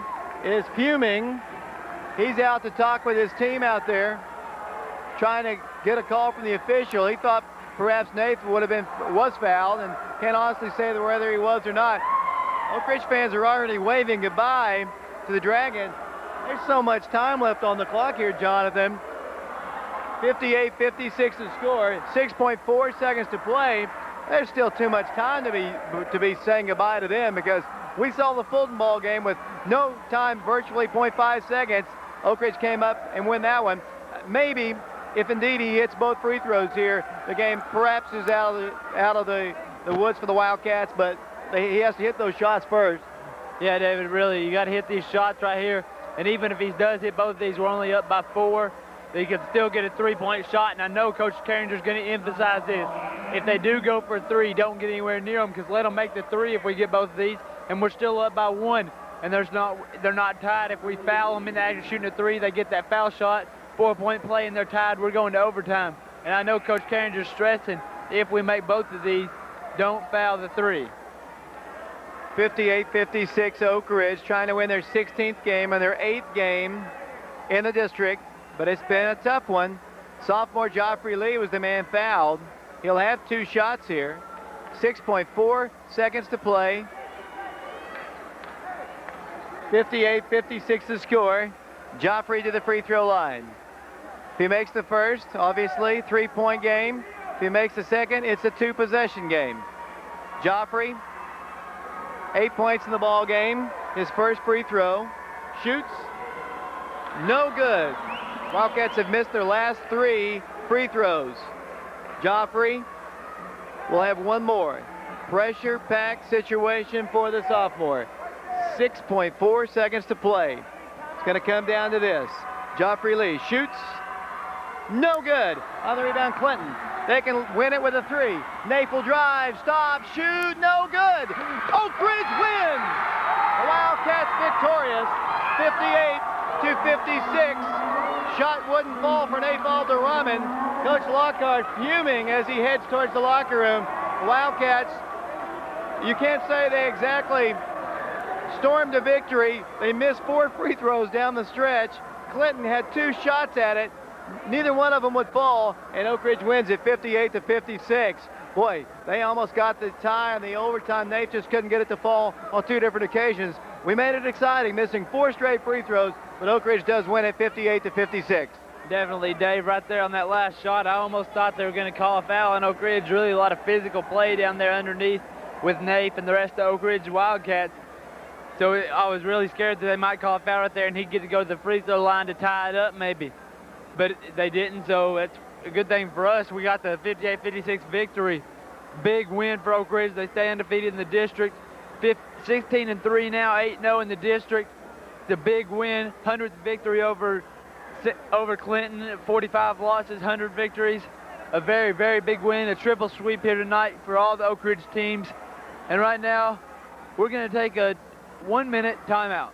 is fuming. He's out to talk with his team out there, trying to get a call from the official. He thought perhaps Nathan was fouled, and can't honestly say whether he was or not. Oak Ridge fans are already waving goodbye to the Dragons. There's so much time left on the clock here, Jonathan. 58-56 to score, 6.4 seconds to play. There's still too much time to be saying goodbye to them, because we saw the Fulton ball game with no time, virtually 0.5 seconds. Oak Ridge came up and win that one. Maybe, if indeed he hits both free throws here, the game perhaps is out of the woods for the Wildcats, but he has to hit those shots first. Yeah, David, really, you got to hit these shots right here. And even if he does hit both of these, we're only up by 4. He could still get a three-point shot, and I know Coach Carringer's going to emphasize this. If they do go for a 3, don't get anywhere near them, because let them make the 3 if we get both of these, and we're still up by 1. And they're not tied. If we foul them in the act of shooting a 3, they get that foul shot, 4-point play, and they're tied. We're going to overtime. And I know Coach Carringer's stressing, if we make both of these, don't foul the 3. 58-56 Oak Ridge, trying to win their 16th game and their 8th game in the district, but it's been a tough one. Sophomore Joffrey Lee was the man fouled. He'll have 2 shots here. 6.4 seconds to play. 58-56 to score. Joffrey to the free throw line. If he makes the first, obviously, 3-point game. If he makes the second, it's a 2-possession game. Joffrey, 8 points in the ball game. His first free throw. Shoots. No good. Wildcats have missed their last 3 free throws. Joffrey will have 1 more. Pressure-packed situation for the sophomore. 6.4 seconds to play. It's going to come down to this. Joffrey Lee shoots. No good. On the rebound, Clinton. They can win it with a 3. Nape will drive, stop, shoot, no good. Oak Ridge wins. The Wildcats victorious, 58-56. Shot wouldn't fall for Nape Alderman. Coach Lockhart fuming as he heads towards the locker room. The Wildcats, you can't say they exactly stormed a victory. They missed 4 free throws down the stretch. Clinton had 2 shots at it. Neither one of them would fall, and Oak Ridge wins it 58-56. Boy, they almost got the tie in the overtime. Nape just couldn't get it to fall on 2 different occasions. We made it exciting, missing 4 straight free throws, but Oak Ridge does win it 58-56. Definitely, Dave, right there on that last shot. I almost thought they were going to call a foul on Oak Ridge. Really a lot of physical play down there underneath with Nape and the rest of Oak Ridge Wildcats. So I was really scared that they might call a foul right there and he'd get to go to the free throw line to tie it up maybe. But they didn't, so that's a good thing for us. We got the 58-56 victory. Big win for Oak Ridge. They stay undefeated in the district. 16-3 now, 8-0 in the district. It's a big win, 100th victory over Clinton, 45 losses, 100 victories. A very, very big win, a triple sweep here tonight for all the Oak Ridge teams. And right now, we're going to take a 1-minute timeout.